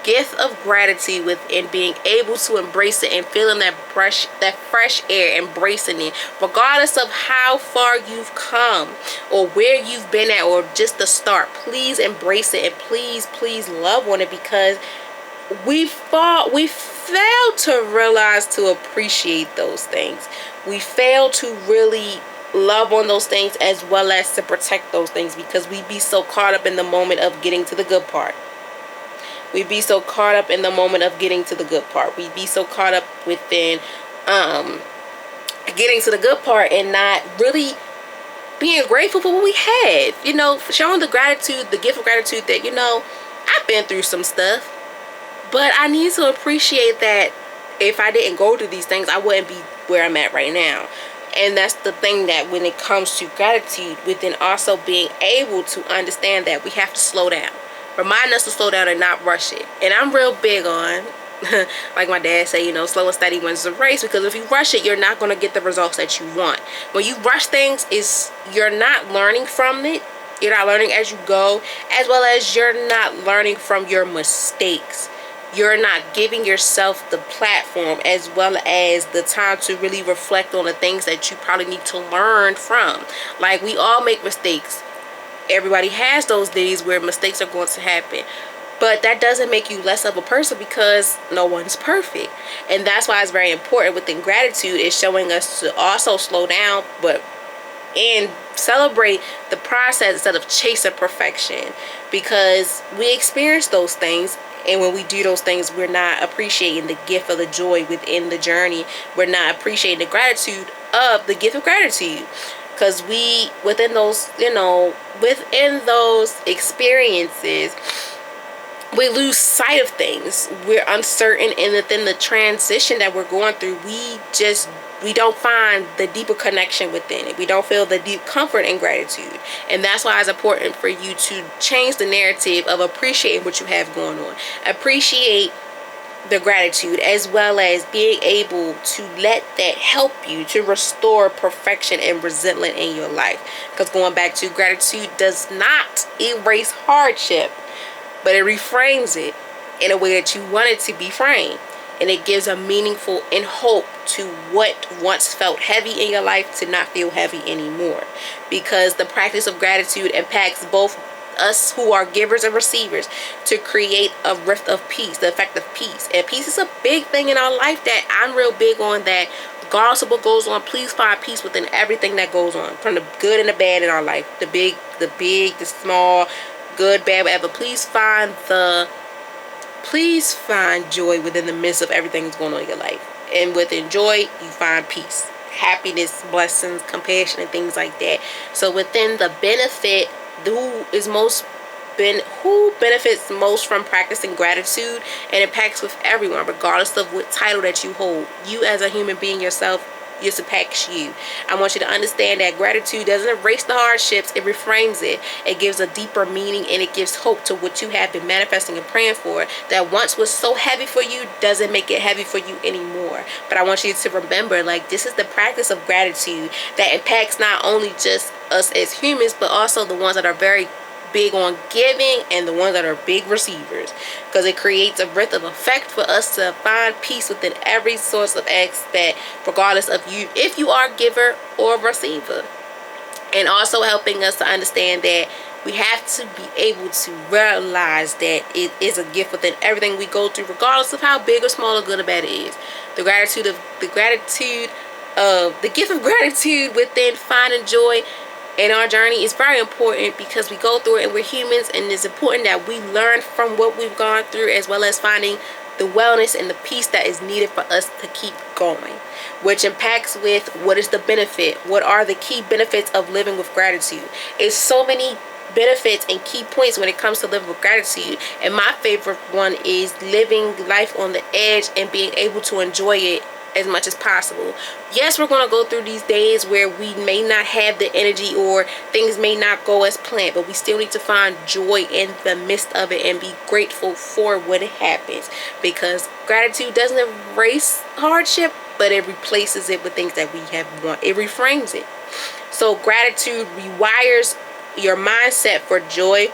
gift of gratitude within being able to embrace it and feeling that fresh air, embracing it, regardless of how far you've come or where you've been at, or just the start. Please embrace it, and please love on it, because we fail to realize to appreciate those things. We fail to really love on those things, as well as to protect those things, because we be so caught up in the moment of getting to the good part. We be so caught up in the moment of getting to the good part. We be so caught up within getting to the good part, and not really being grateful for what we have. Showing the gratitude, the gift of gratitude, that I've been through some stuff, but I need to appreciate that if I didn't go through these things, I wouldn't be where I'm at right now. And that's the thing, that when it comes to gratitude, within also being able to understand that we have to slow down. Remind us to slow down and not rush it. And I'm real big on, like my dad say, slow and steady wins the race, because if you rush it, you're not going to get the results that you want. When you rush things, you're not learning from it. You're not learning as you go, as well as you're not learning from your mistakes. You're not giving yourself the platform as well as the time to really reflect on the things that you probably need to learn from. Like, we all make mistakes. Everybody has those days where mistakes are going to happen. But that doesn't make you less of a person, because no one's perfect. And that's why it's very important within gratitude, is showing us to also slow down, and celebrate the process instead of chasing perfection, because we experience those things. And when we do those things, we're not appreciating the gift of the joy within the journey. We're not appreciating the gratitude of the gift of gratitude. Because within those experiences, we lose sight of things. We're uncertain, and within the transition that we're going through, we don't find the deeper connection within it. We don't feel the deep comfort in gratitude. And that's why it's important for you to change the narrative of appreciating what you have going on. Appreciate the gratitude, as well as being able to let that help you to restore perfection and resentment in your life. Because going back to, gratitude does not erase hardship, but it reframes it in a way that you want it to be framed. And it gives a meaningful and hope to what once felt heavy in your life to not feel heavy anymore. Because the practice of gratitude impacts both us who are givers and receivers to create a rift of peace, the effect of peace. And peace is a big thing in our life that I'm real big on, that regardless of what goes on, please find peace within everything that goes on, from the good and the bad in our life, the big, the small, good, bad, whatever. Please find joy within the midst of everything that's going on in your life. And within joy, you find peace, happiness, blessings, compassion, and things like that. So within the benefit, who benefits most from practicing gratitude, and it impacts with everyone, regardless of what title that you hold. You as a human being yourself, this impacts you. I want you to understand that gratitude doesn't erase the hardships, it reframes it. It gives a deeper meaning, and it gives hope to what you have been manifesting and praying for, that once was so heavy for you doesn't make it heavy for you anymore. But I want you to remember, like, this is the practice of gratitude that impacts not only just us as humans, but also the ones that are very big on giving and the ones that are big receivers, because it creates a breadth of effect for us to find peace within every source of aspect, regardless of if you are giver or receiver. And also helping us to understand that we have to be able to realize that it is a gift within everything we go through, regardless of how big or small or good or bad it is. The gift of gratitude within finding joy in our journey is very important, because we go through it and we're humans, and it's important that we learn from what we've gone through, as well as finding the wellness and the peace that is needed for us to keep going, which impacts with what is the benefit, what are the key benefits of living with gratitude. It's so many benefits and key points when it comes to living with gratitude, and my favorite one is living life on the edge and being able to enjoy it as much as possible. Yes, we're going to go through these days where we may not have the energy, or things may not go as planned, but we still need to find joy in the midst of it and be grateful for what happens, because gratitude doesn't erase hardship, but it replaces it with things that we have want. It reframes it. So gratitude rewires your mindset for joy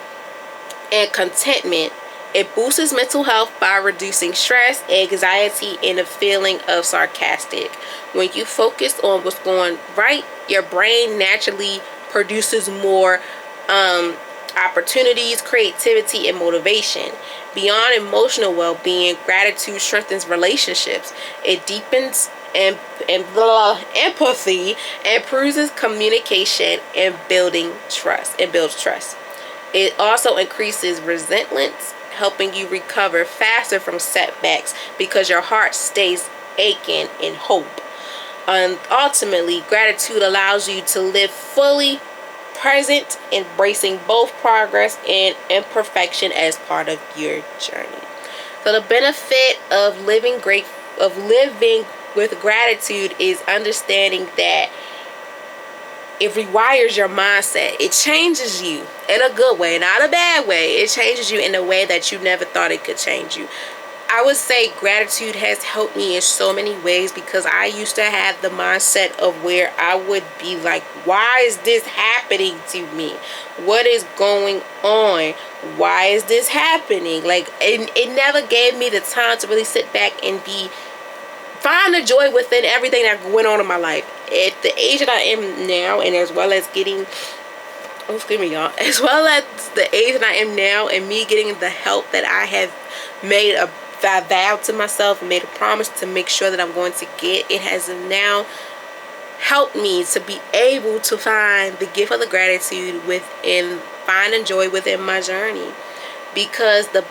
and contentment. It boosts mental health by reducing stress, anxiety, and a feeling of sarcastic. When you focus on what's going right, your brain naturally produces more opportunities, creativity, and motivation. Beyond emotional well-being, gratitude strengthens relationships. It deepens empathy, improves communication, and builds trust. It also increases resilience, helping you recover faster from setbacks, because your heart stays aching in hope. And ultimately, gratitude allows you to live fully present, embracing both progress and imperfection as part of your journey. So the benefit of living with gratitude is understanding that it rewires your mindset. It changes you in a good way, not a bad way. It changes you in a way that you never thought it could change you. I would say gratitude has helped me in so many ways, because I used to have the mindset of where I would be like, why is this happening to me? What is going on? Why is this happening? Like, it never gave me the time to really sit back and find the joy within everything that went on in my life. At the age that I am now, and as well as getting, oh, excuse me, y'all, as well as the age that I am now, and me getting the help that I have made I vowed to myself and made a promise to make sure that I'm going to get, it has now helped me to be able to find the gift of the gratitude within, finding joy within my journey. Because the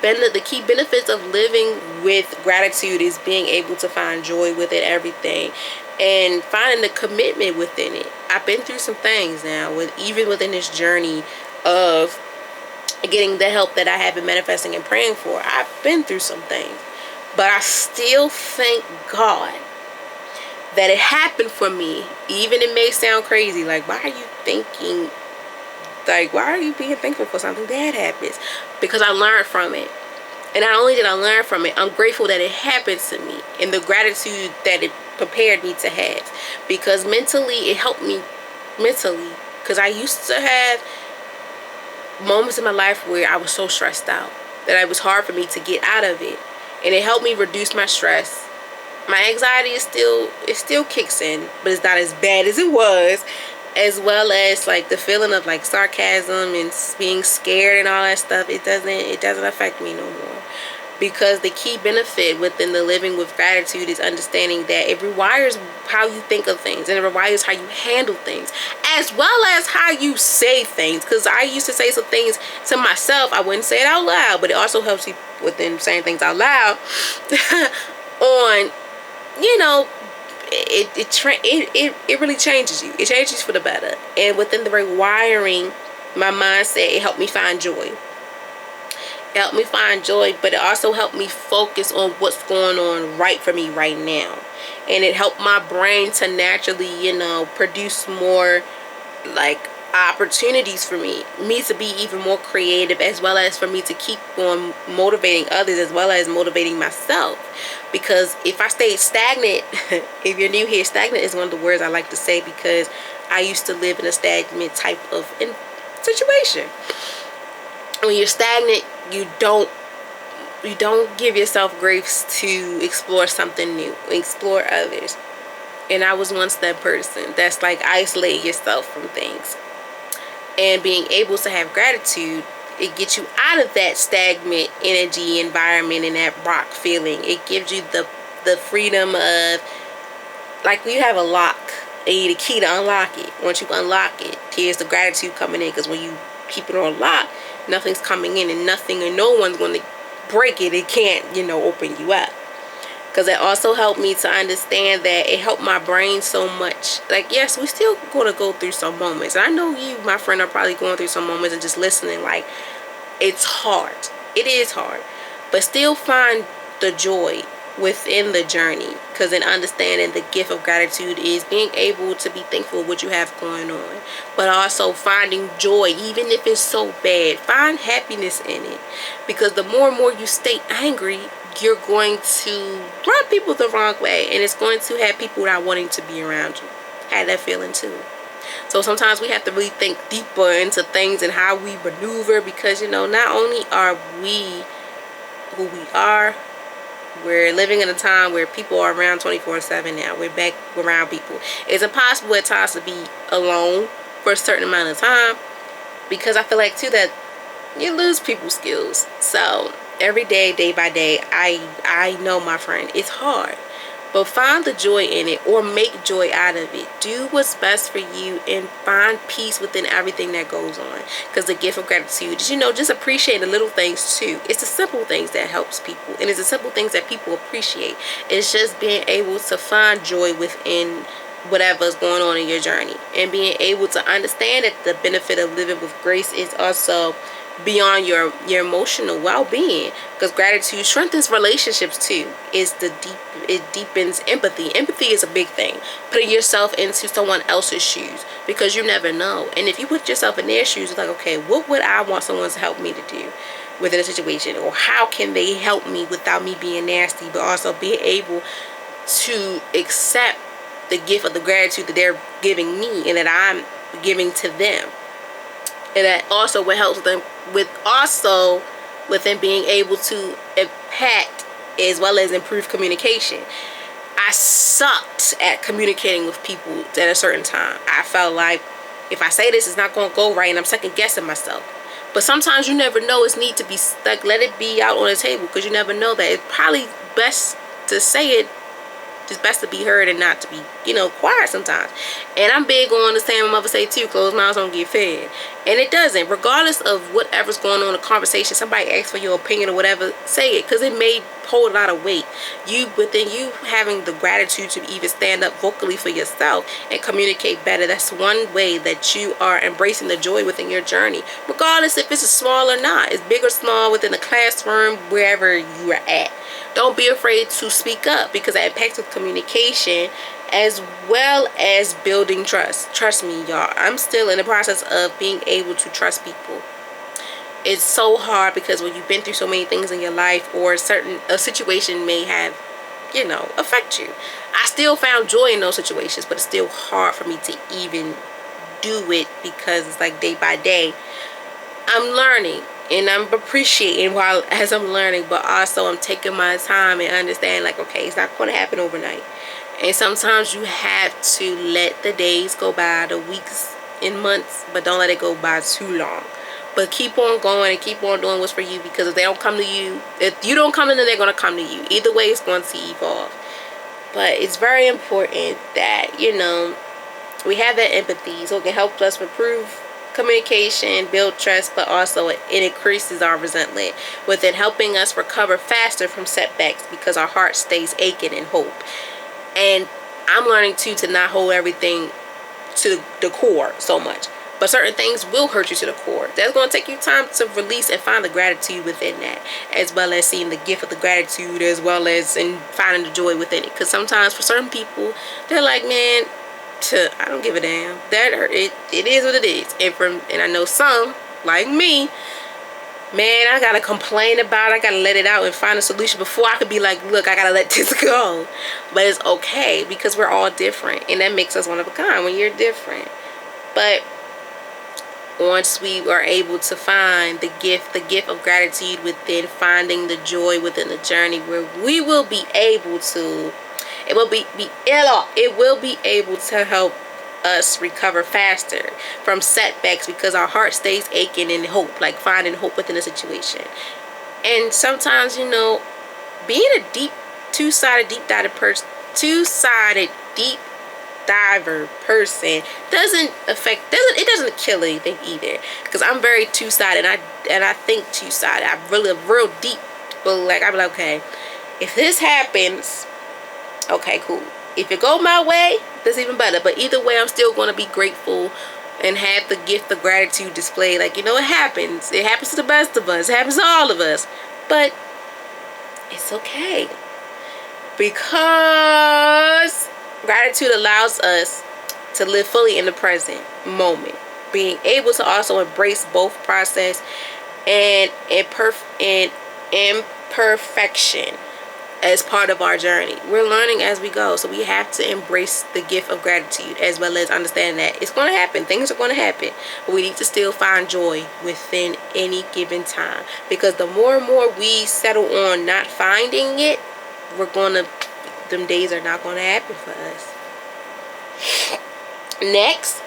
key benefits of living with gratitude is being able to find joy within everything and finding the commitment within it. I've been through some things now, even within this journey of getting the help that I have been manifesting and praying for. I've been through some things, but I still thank God that it happened for me. Even it may sound crazy, like, why are you thinking, like, why are you being thankful for something that happens? Because I learned from it. And not only did I learn from it, I'm grateful that it happened to me, and the gratitude that it prepared me to have. Because mentally, it helped me mentally. Because I used to have moments in my life where I was so stressed out that it was hard for me to get out of it, and it helped me reduce my stress. My anxiety is still kicks in, but it's not as bad as it was, as well as like the feeling of like sarcasm and being scared and all that stuff. It doesn't affect me no more, because the key benefit within the living with gratitude is understanding that it rewires how you think of things, and it rewires how you handle things, as well as how you say things. Because I used to say some things to myself, I wouldn't say it out loud, but it also helps you within saying things out loud on, you know, it really changes you. It changes you for the better. And within the rewiring my mindset, it helped me find joy. It helped me find joy, but it also helped me focus on what's going on right for me right now. And it helped my brain to naturally, you know, produce more like opportunities for me to be even more creative, as well as for me to keep on motivating others, as well as motivating myself. Because if I stay stagnant, if you're new here, stagnant is one of the words I like to say, because I used to live in a stagnant type of situation. When you're stagnant, you don't give yourself grace to explore something new, explore others. And I was once that person that's like isolating yourself from things. And being able to have gratitude, it gets you out of that stagnant energy environment and that rock feeling. It gives you the freedom of, like, you have a lock and you need a key to unlock it. Once you unlock it, here's the gratitude coming in. Because when you keep it on lock, nothing's coming in, and nothing and no one's going to break it. It can't, you know, open you up. Because it also helped me to understand that it helped my brain so much. Like, yes, we still going to go through some moments. And I know you, my friend, are probably going through some moments and just listening. Like, it's hard. It is hard. But still find the joy within the journey. Because in understanding the gift of gratitude is being able to be thankful for what you have going on. But also finding joy, even if it's so bad. Find happiness in it. Because the more and more you stay angry, you're going to rub people the wrong way, and it's going to have people not wanting to be around you. I had that feeling too. So sometimes we have to really think deeper into things and how we maneuver, because, you know, not only are we who we are, we're living in a time where people are around 24/7 now. We're back around people. It's impossible at times to be alone for a certain amount of time, because I feel like too that you lose people skills. So every day, day by day, I know, my friend, it's hard. But find the joy in it, or make joy out of it. Do what's best for you and find peace within everything that goes on. Because the gift of gratitude is, you know, just appreciate the little things too. It's the simple things that helps people. And it's the simple things that people appreciate. It's just being able to find joy within whatever's going on in your journey. And being able to understand that the benefit of living with grace is also beyond your emotional well-being, because gratitude strengthens relationships too. It deepens empathy. Empathy is a big thing, putting yourself into someone else's shoes, because you never know. And if you put yourself in their shoes, it's like, okay, what would I want someone to help me to do within a situation, or how can they help me without me being nasty, but also being able to accept the gift of the gratitude that they're giving me and that I'm giving to them. And that also what helps them with them being able to impact as well as improve communication. I sucked at communicating with people at a certain time. I felt like if I say this, it's not going to go right, and I'm second guessing myself. But sometimes you never know. It's need to be stuck. Let it be out on the table, because you never know that it's probably best to say it. It's best to be heard and not to be, quiet sometimes. And I'm big on the saying my mother say too, closed mouths don't get fed. And it doesn't. Regardless of whatever's going on in the conversation, somebody asks for your opinion or whatever, say it, because it may hold a lot of weight. Within you having the gratitude to even stand up vocally for yourself and communicate better, that's one way that you are embracing the joy within your journey, regardless if it's small or not. It's big or small, within the classroom, wherever you are at. Don't be afraid to speak up, because that impacts with communication as well as building trust. Trust me, y'all, I'm still in the process of being able to trust people. It's so hard, because when you've been through so many things in your life, or a situation may have, affect you. I still found joy in those situations, but it's still hard for me to even do it, because it's like day by day I'm learning. And I'm appreciating as I'm learning, but also I'm taking my time and understand, like, okay, it's not going to happen overnight. And sometimes you have to let the days go by, the weeks and months, but don't let it go by too long. But keep on going and keep on doing what's for you, because if they don't come to you, if you don't come to them, they're going to come to you. Either way, it's going to evolve. But it's very important that, we have that empathy, so it can help us improve communication, build trust, but also it increases our resentment, within helping us recover faster from setbacks, because our heart stays aching in hope. And I'm learning too to not hold everything to the core so much, but certain things will hurt you to the core. That's going to take you time to release and find the gratitude within that, as well as seeing the gift of the gratitude, as well as in finding the joy within it. Because sometimes for certain people, they're like, man, I don't give a damn. That hurt. It is what it is. And I know some, like me, man, I gotta complain about it. I gotta let it out and find a solution before I could be like, look, I gotta let this go. But it's okay, because we're all different, and that makes us one of a kind when you're different. But once we are able to find the gift of gratitude within, finding the joy within the journey, where we will be able to, it will be able to help us recover faster from setbacks, because our heart stays aching in hope, like finding hope within a situation. And sometimes, being a two-sided deep diver person doesn't kill anything either, because I'm very two-sided, and I think two-sided. I'm really real deep, but like I'm like, okay, if this happens, okay, cool. If it go my way, that's even better. But either way, I'm still going to be grateful and have the gift of gratitude displayed. Like, it happens. It happens to the best of us. It happens to all of us. But it's okay, because gratitude allows us to live fully in the present moment, being able to also embrace both process and imperfection as part of our journey. We're learning as we go, so we have to embrace the gift of gratitude, as well as understand that it's going to happen. Things are going to happen, but we need to still find joy within any given time, because the more and more we settle on not finding it, them days are not going to happen for us. Next,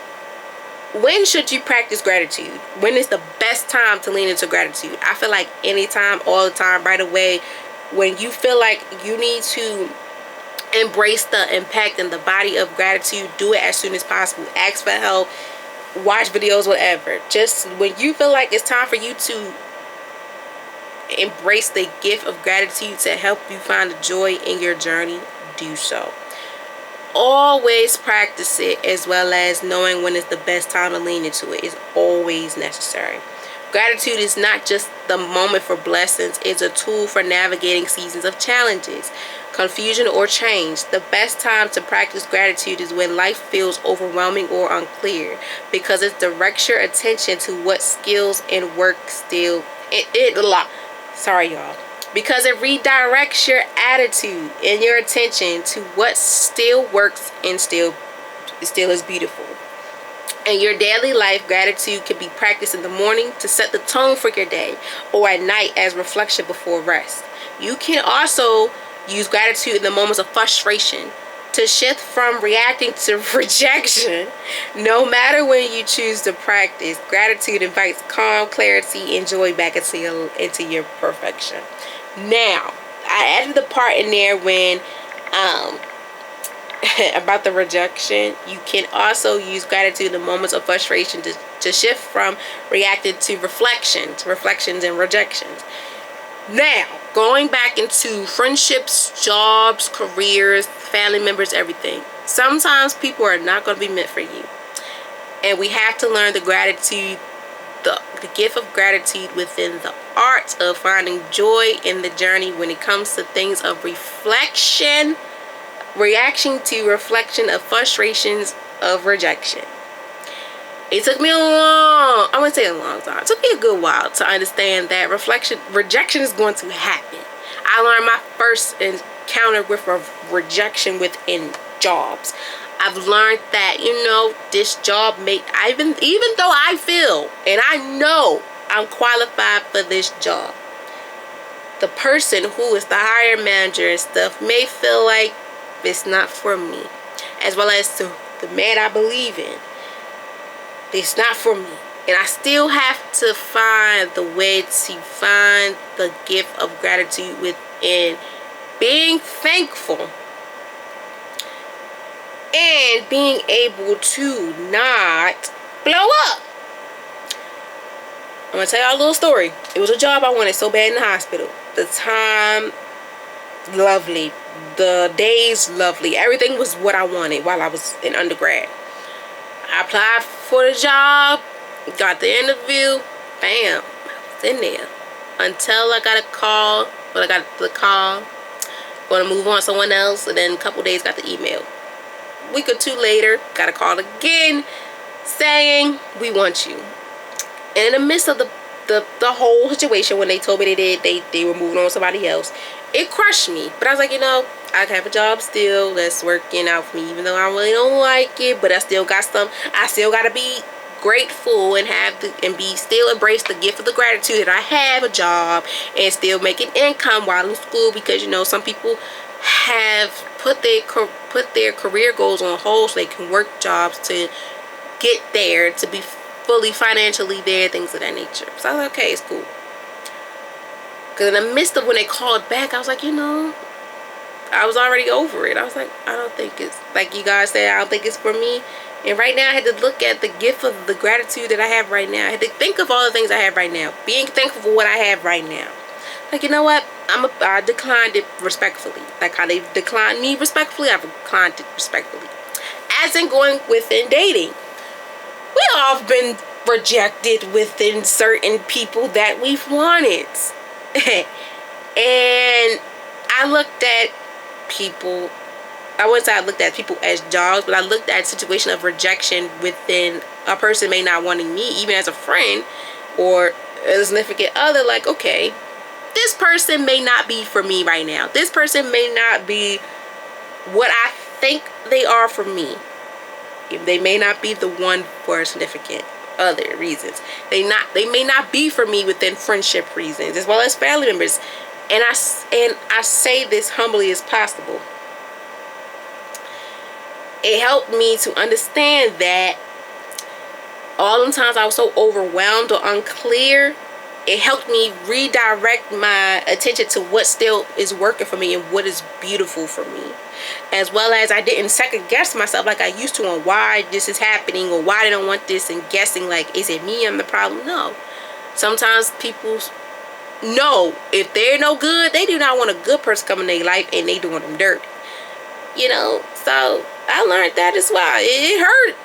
when should you practice gratitude? When is the best time to lean into gratitude? I feel like anytime, all the time, right away. When you feel like you need to embrace the impact and the body of gratitude, do it as soon as possible. Ask for help, watch videos, whatever. Just when you feel like it's time for you to embrace the gift of gratitude to help you find the joy in your journey, do so. Always practice it, as well as knowing when is the best time to lean into it is always necessary. Gratitude is not just the moment for blessings, it's a tool for navigating seasons of challenges, confusion, or change. The best time to practice gratitude is when life feels overwhelming or unclear, because it directs your attention to what skills and work still sorry y'all. Because it redirects your attitude and your attention to what still works and still is beautiful. In your daily life, gratitude can be practiced in the morning to set the tone for your day, or at night as reflection before rest. You can also use gratitude in the moments of frustration to shift from reacting to rejection. No matter when you choose to practice, gratitude invites calm, clarity, and joy back into your perfection. Now, I added the part in there when about the rejection. You can also use gratitude in moments of frustration to shift from reacting to reflections and rejections. Now, going back into friendships, jobs, careers, family members, everything. Sometimes people are not going to be meant for you. And we have to learn the gift of gratitude within the art of finding joy in the journey when it comes to things of reflection, reaction to reflection of frustrations of rejection. It took me I wouldn't say a long time. It took me a good while to understand that rejection is going to happen. I learned my first encounter with rejection within jobs. I've learned that, this job even though I feel and I know I'm qualified for this job, the person who is the hiring manager and stuff may feel like it's not for me, as well as to the man I believe in. It's not for me. And I still have to find the way to find the gift of gratitude within being thankful and being able to not blow up. I'm going to tell y'all a little story. It was a job I wanted so bad in the hospital. The time, lovely. The days, lovely. Everything was what I wanted while I was in undergrad. I applied for the job, got the interview, bam, I was in there. Until I got a call, going to move on to someone else, and then a couple days got the email. A week or two later, got a call again saying, we want you. And in the midst of the whole situation, when they told me they were moving on to somebody else, it crushed me. But I was like, I have a job still that's working out for me, even though I really don't like it. But I still got to be grateful and still embrace the gift of the gratitude that I have a job and still making income while in school, because some people have put their career goals on hold so they can work jobs to get there, to be fully financially there, things of that nature. So I was like, okay, it's cool. Because in the midst of when they called back, I was like, I was already over it. I was like, I don't think it's, like you guys said, I don't think it's for me. And right now I had to look at the gift of the gratitude that I have right now. I had to think of all the things I have right now. Being thankful for what I have right now. Like, you know what? I declined it respectfully. Like how they declined me respectfully, I declined it respectfully. As in going within dating. We all have been rejected within certain people that we've wanted. And I looked at people, I wouldn't say I looked at people as jobs, but I looked at a situation of rejection within a person may not wanting me, even as a friend or a significant other. Like, okay, this person may not be for me right now. This person may not be what I think they are for me. They may not be the one for significant other reasons. They may not be for me within friendship reasons, as well as family members. And I say this humbly as possible. It helped me to understand that all the times I was so overwhelmed or unclear, it helped me redirect my attention to what still is working for me and what is beautiful for me. As well as I didn't second guess myself like I used to on why this is happening or why they don't want this, and guessing like, is it me I'm the problem? No. Sometimes people know if they're no good, they do not want a good person coming in their life and they doing them dirty. So I learned that as well. It hurt.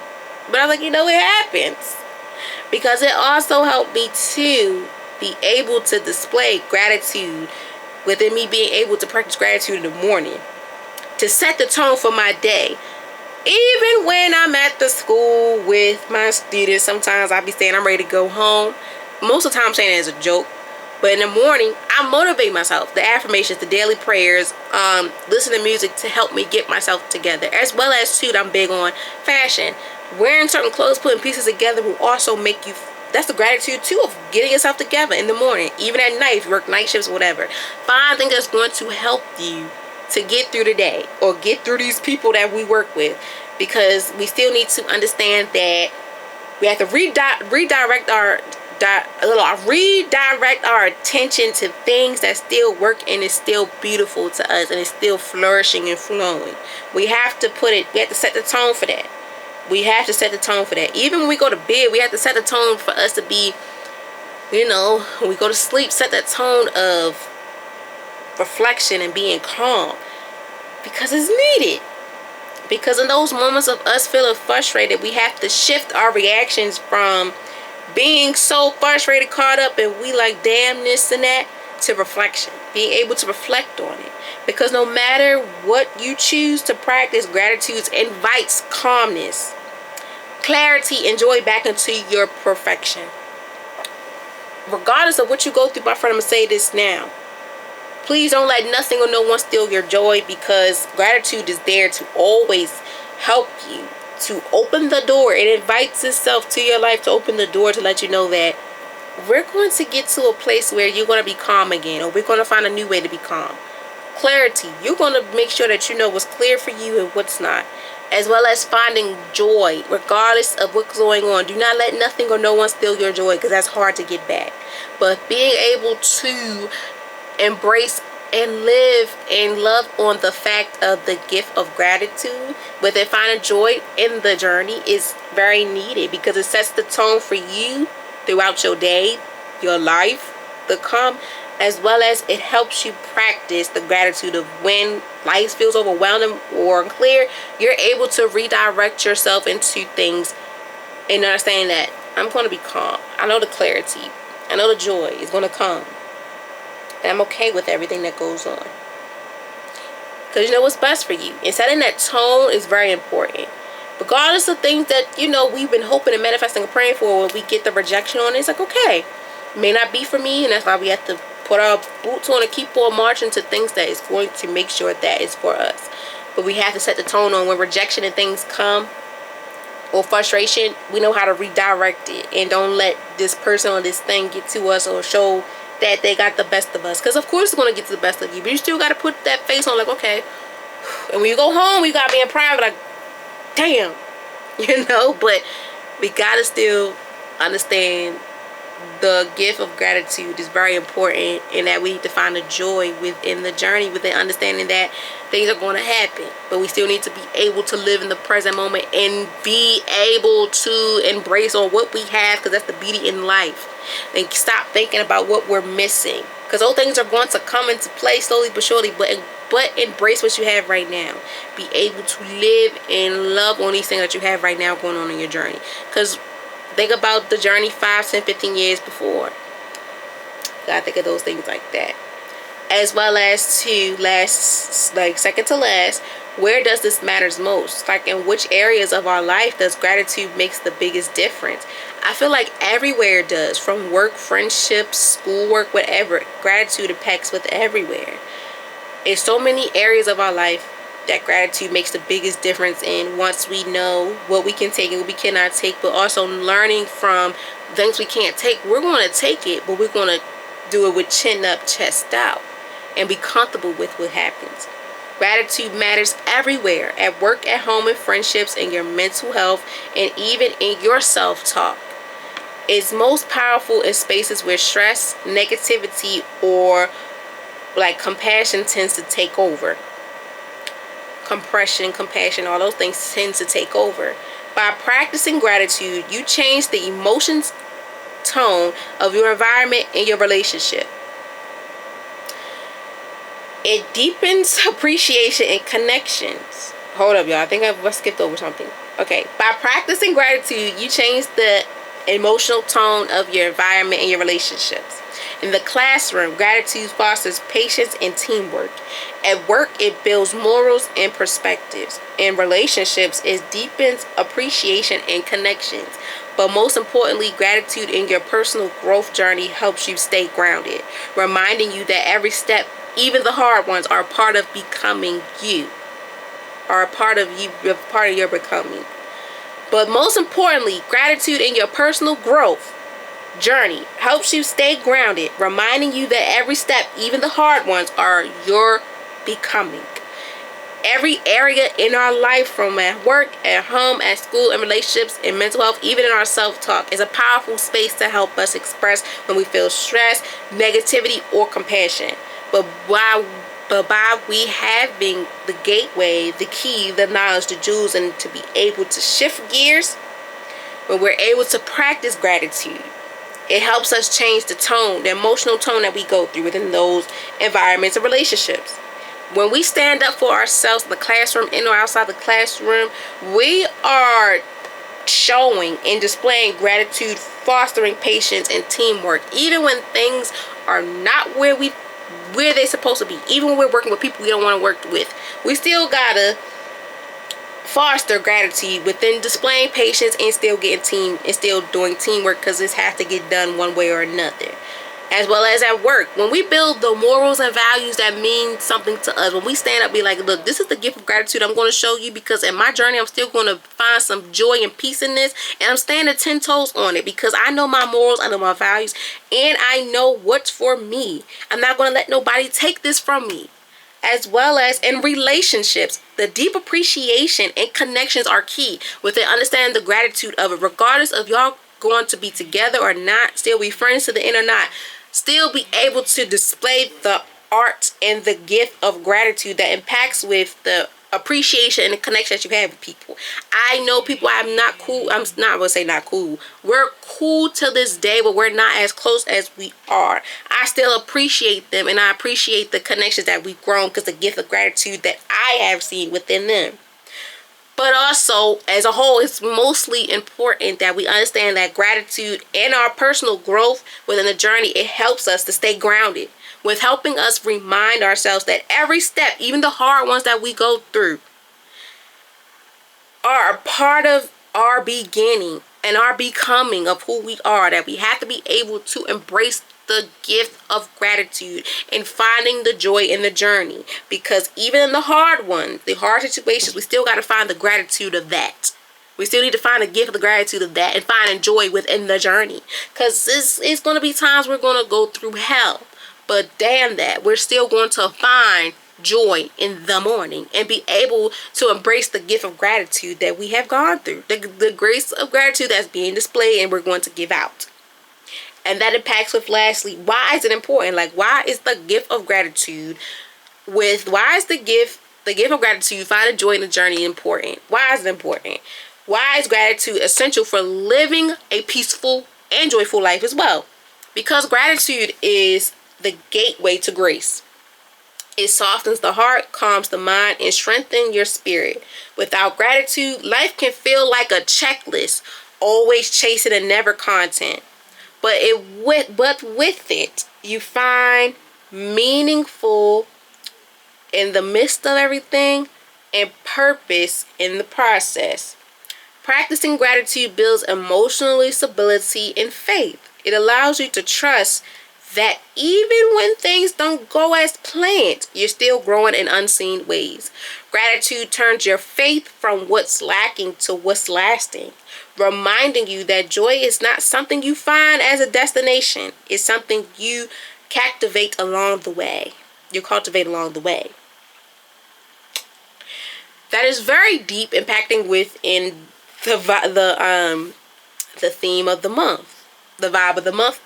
But I was like, it happens. because it also helped me to be able to display gratitude within me, being able to practice gratitude in the morning to set the tone for my day. Even when I'm at the school with my students, sometimes I'll be saying I'm ready to go home. Most of the time I'm saying it as a joke. But in the morning, I motivate myself. The affirmations, the daily prayers, listen to music to help me get myself together. As well as, too, I'm big on fashion. Wearing certain clothes, putting pieces together will also make you... That's the gratitude, too, of getting yourself together in the morning. Even at night, if you work night shifts or whatever. Find things that's going to help you to get through the day or get through these people that we work with, because we still need to understand that we have to redirect our attention to things that still work and is still beautiful to us and is still flourishing and flowing. We have to set the tone for that. We have to set the tone for that. Even when we go to bed, we have to set the tone for us to be, when we go to sleep, set that tone of reflection and being calm, because it's needed. Because in those moments of us feeling frustrated, we have to shift our reactions from being so frustrated, caught up, and we like damn this and that, to reflection. Being able to reflect on it. Because no matter what you choose to practice, gratitude invites calmness, clarity, and joy back into your perfection. Regardless of what you go through, my friend, I'm going to say this now. Please don't let nothing or no one steal your joy, because gratitude is there to always help you to open the door. It invites itself to your life to open the door to let you know that we're going to get to a place where you're going to be calm again, or we're going to find a new way to be calm. Clarity. You're going to make sure that you know what's clear for you and what's not. As well as finding joy regardless of what's going on. Do not let nothing or no one steal your joy, because that's hard to get back. But being able to embrace and live and love on the fact of the gift of gratitude, but then finding joy in the journey, is very needed, because it sets the tone for you throughout your day, your life, the come, as well as it helps you practice the gratitude of when life feels overwhelming or unclear, you're able to redirect yourself into things and understand that I'm going to be calm. I know the clarity. I know the joy is going to come. And I'm okay with everything that goes on. Because you know what's best for you. And setting that tone is very important. Regardless of things that, we've been hoping and manifesting and praying for, when we get the rejection on it, it's like, okay, it may not be for me. And that's why we have to put our boots on and keep on marching to things that is going to make sure that it's for us. But we have to set the tone on when rejection and things come, or frustration, we know how to redirect it. And don't let this person or this thing get to us or show that they got the best of us. Because of course it's going to get to the best of you, but you still got to put that face on, like, okay. And when you go home, you got to be in private, like, damn. But we got to still understand the gift of gratitude is very important, and that we need to find the joy within the journey, within understanding that things are going to happen, but we still need to be able to live in the present moment and be able to embrace on what we have, because that's the beauty in life. And stop thinking about what we're missing, because those things are going to come into play slowly but surely, but embrace what you have right now. Be able to live and love on these things that you have right now going on in your journey. Because think about the journey 5, 10, 15 years before. You gotta think of those things like that. As well as second to last, where does this matters most? Like, in which areas of our life does gratitude makes the biggest difference? I feel like everywhere it does. From work, friendships, schoolwork, whatever. Gratitude impacts with everywhere. In so many areas of our life that gratitude makes the biggest difference in. Once we know what we can take and what we cannot take, but also learning from things we can't take, we're going to take it, but we're going to do it with chin up, chest out, and be comfortable with what happens. Gratitude matters everywhere, at work, at home, in friendships, in your mental health, and even in your self-talk. It's most powerful in spaces where stress, negativity, or like compassion tends to take over. Compassion, all those things tend to take over. By practicing gratitude, you change the emotions tone of your environment and your relationship. It deepens appreciation and connections. Hold up, y'all. I think I skipped over something. Okay. By practicing gratitude, you change the emotional tone of your environment and your relationships. In the classroom, gratitude fosters patience and teamwork. At work, it builds morals and perspectives. In relationships, it deepens appreciation and connections. But most importantly, gratitude in your personal growth journey helps you stay grounded, reminding you that every step, even the hard ones, are a part of becoming you, are a part of you, part of your becoming. But most importantly, gratitude in your personal growth journey helps you stay grounded, reminding you that every step, even the hard ones, are your becoming. Every area in our life, from at work, at home, at school, in relationships, in mental health, even in our self-talk, is a powerful space to help us express when we feel stress, negativity, or compassion. But by we having the gateway, the key, the knowledge, the jewels, and to be able to shift gears, when we're able to practice gratitude, it helps us change the tone, the emotional tone that we go through within those environments and relationships. When we stand up for ourselves in the classroom, in or outside the classroom, we are showing and displaying gratitude, fostering patience and teamwork. Even when things are not where they're supposed to be, even when we're working with people we don't want to work with, we still gotta foster gratitude within displaying patience and still doing teamwork, because this has to get done one way or another. As well as at work, when we build the morals and values that mean something to us, when we stand up, be like, look, this is the gift of gratitude I'm going to show you, because in my journey I'm still going to find some joy and peace in this, and I'm standing 10 toes on it, because I know my morals, I know my values, and I know what's for me. I'm not going to let nobody take this from me. As well as in relationships, the deep appreciation and connections are key within understanding the gratitude of it, regardless of y'all going to be together or not, still be friends to the end or not, still be able to display the art and the gift of gratitude that impacts with the appreciation and the connection that you have with people. I know people I'm not cool. I'm not gonna say not cool. We're cool to this day, but we're not as close as we are. I still appreciate them, and I appreciate the connections that we've grown because the gift of gratitude that I have seen within them. But also, as a whole, it's mostly important that we understand that gratitude in our personal growth within the journey, it helps us to stay grounded, with helping us remind ourselves that every step, even the hard ones that we go through, are a part of our beginning and our becoming of who we are, that we have to be able to embrace the gift of gratitude and finding the joy in the journey, because even in the hard ones, the hard situations, we still got to find the gratitude of that. We still need to find the gift of the gratitude of that and finding joy within the journey, because it's going to be times we're going to go through hell, but damn that, we're still going to find joy in the morning and be able to embrace the gift of gratitude that we have gone through, the grace of gratitude that's being displayed and we're going to give out. And that impacts with, lastly, why is it important? Like, why is the gift of gratitude why is the gift of gratitude, finding joy in the journey, important? Why is it important? Why is gratitude essential for living a peaceful and joyful life as well? Because gratitude is the gateway to grace. It softens the heart, calms the mind, and strengthens your spirit. Without gratitude, life can feel like a checklist, always chasing and never content. But with it, you find meaningful in the midst of everything and purpose in the process. Practicing gratitude builds emotional stability and faith. It allows you to trust that even when things don't go as planned, you're still growing in unseen ways. Gratitude turns your faith from what's lacking to what's lasting, reminding you that joy is not something you find as a destination. It's something you cultivate along the way. That is very deep, impacting within the theme of the month, the vibe of the month,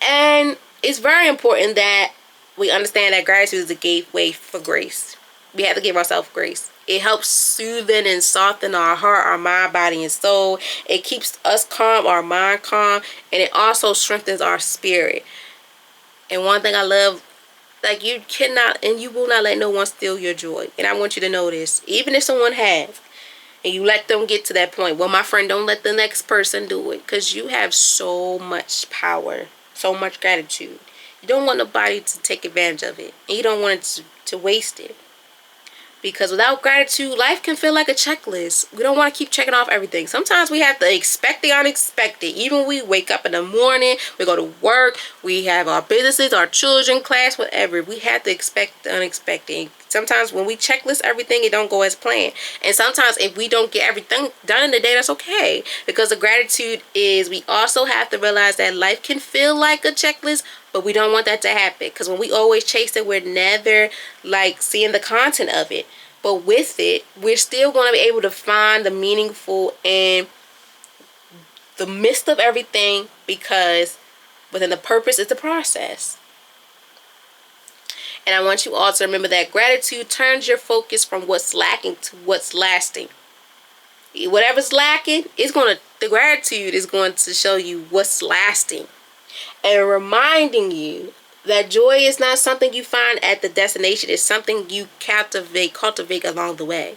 And it's very important that we understand that gratitude is the gateway for grace. We have to give ourselves grace. It helps soothen and soften our heart, our mind, body, and soul. It keeps us calm, our mind calm, and it also strengthens our spirit. And one thing I love, like, you cannot and you will not let no one steal your joy. And I want you to know this. Even if someone has, and you let them get to that point. Well, my friend, don't let the next person do it, because you have so much power, so much gratitude. You don't want nobody to take advantage of it, and you don't want it to waste it. Because without gratitude, life can feel like a checklist. We don't want to keep checking off everything. Sometimes we have to expect the unexpected. Even when we wake up in the morning, we go to work, we have our businesses, our children, class, whatever. We have to expect the unexpected. Sometimes when we checklist everything, it don't go as planned. And sometimes if we don't get everything done in the day, that's okay. Because the gratitude is, we also have to realize that life can feel like a checklist, but we don't want that to happen. Because when we always chase it, we're never like seeing the content of it. But with it, we're still going to be able to find the meaningful in the midst of everything, because within the purpose is the process. And I want you all to remember that gratitude turns your focus from what's lacking to what's lasting. Whatever's lacking, the gratitude is going to show you what's lasting. And reminding you that joy is not something you find at the destination. It's something you cultivate along the way.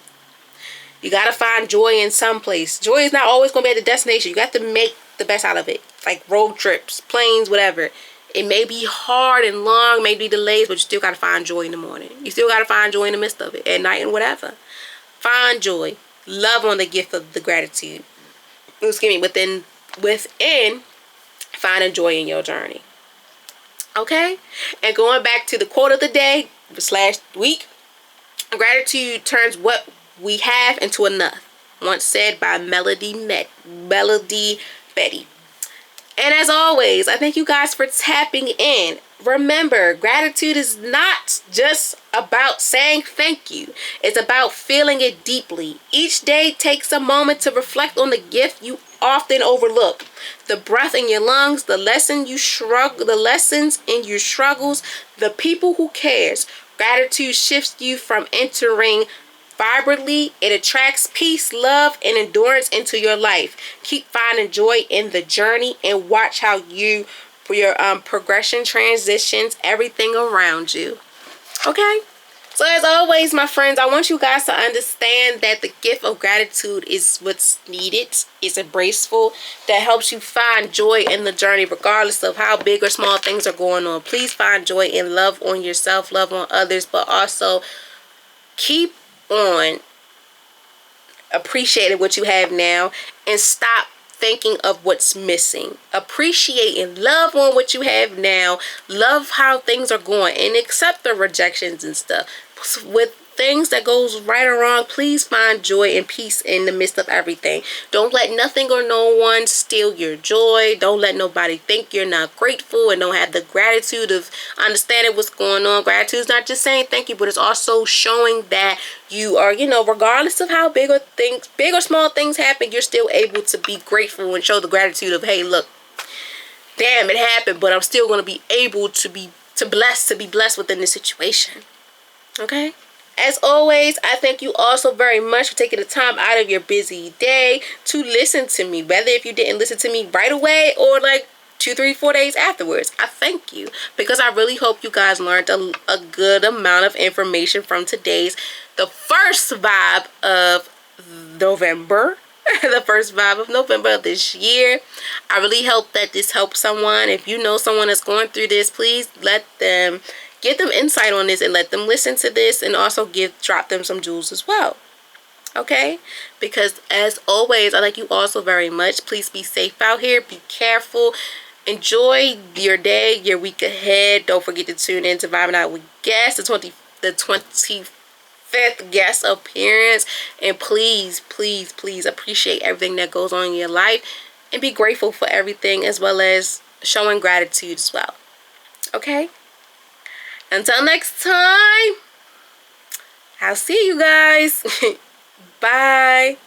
You got to find joy in some place. Joy is not always going to be at the destination. You got to make the best out of it. Like road trips, planes, whatever. It may be hard and long, may be delays, but you still got to find joy in the morning. You still got to find joy in the midst of it, at night and whatever. Find joy. Love on the gift of the gratitude. Within finding joy in your journey. Okay? And going back to the quote of the day / week, gratitude turns what we have into enough. Once said by Melody Betty. And as always, I thank you guys for tapping in. Remember, gratitude is not just about saying thank you. It's about feeling it deeply. Each day takes a moment to reflect on the gift you often overlook. The breath in your lungs, the lessons in your struggles, the people who cares. Gratitude shifts you from entering vibrantly. It attracts peace, love, and endurance into your life. Keep finding joy in the journey and watch how your progression transitions everything around you. Okay? So as always, my friends, I want you guys to understand that the gift of gratitude is what's needed. It's embraceful. That helps you find joy in the journey, regardless of how big or small things are going on. Please find joy and love on yourself, love on others, but also keep on appreciating what you have now and stop thinking of what's missing. Appreciate and love on what you have now. Love how things are going and accept the rejections and stuff. With things that goes right or wrong, please find joy and peace in the midst of everything. Don't let nothing or no one steal your joy. Don't let nobody think you're not grateful and don't have the gratitude of understanding what's going on. Gratitude is not just saying thank you, but it's also showing that you are, regardless of how big or small things happen, you're still able to be grateful and show the gratitude of, hey, look, damn, it happened, but I'm still going to be able to be blessed within this situation. Okay? As always, I thank you all so very much for taking the time out of your busy day to listen to me. Whether if you didn't listen to me right away or like 2, 3, 4 days afterwards, I thank you. Because I really hope you guys learned a good amount of information from the first vibe of November. The first vibe of November of this year. I really hope that this helps someone. If you know someone that's going through this, please give them insight on this and let them listen to this, and also drop them some jewels as well. Okay? Because as always, I like you all so very much. Please be safe out here. Be careful. Enjoy your day, your week ahead. Don't forget to tune in to Vibing Out with Guests, the 25th guest appearance. And please, please, please appreciate everything that goes on in your life and be grateful for everything, as well as showing gratitude as well. Okay? Until next time, I'll see you guys. Bye.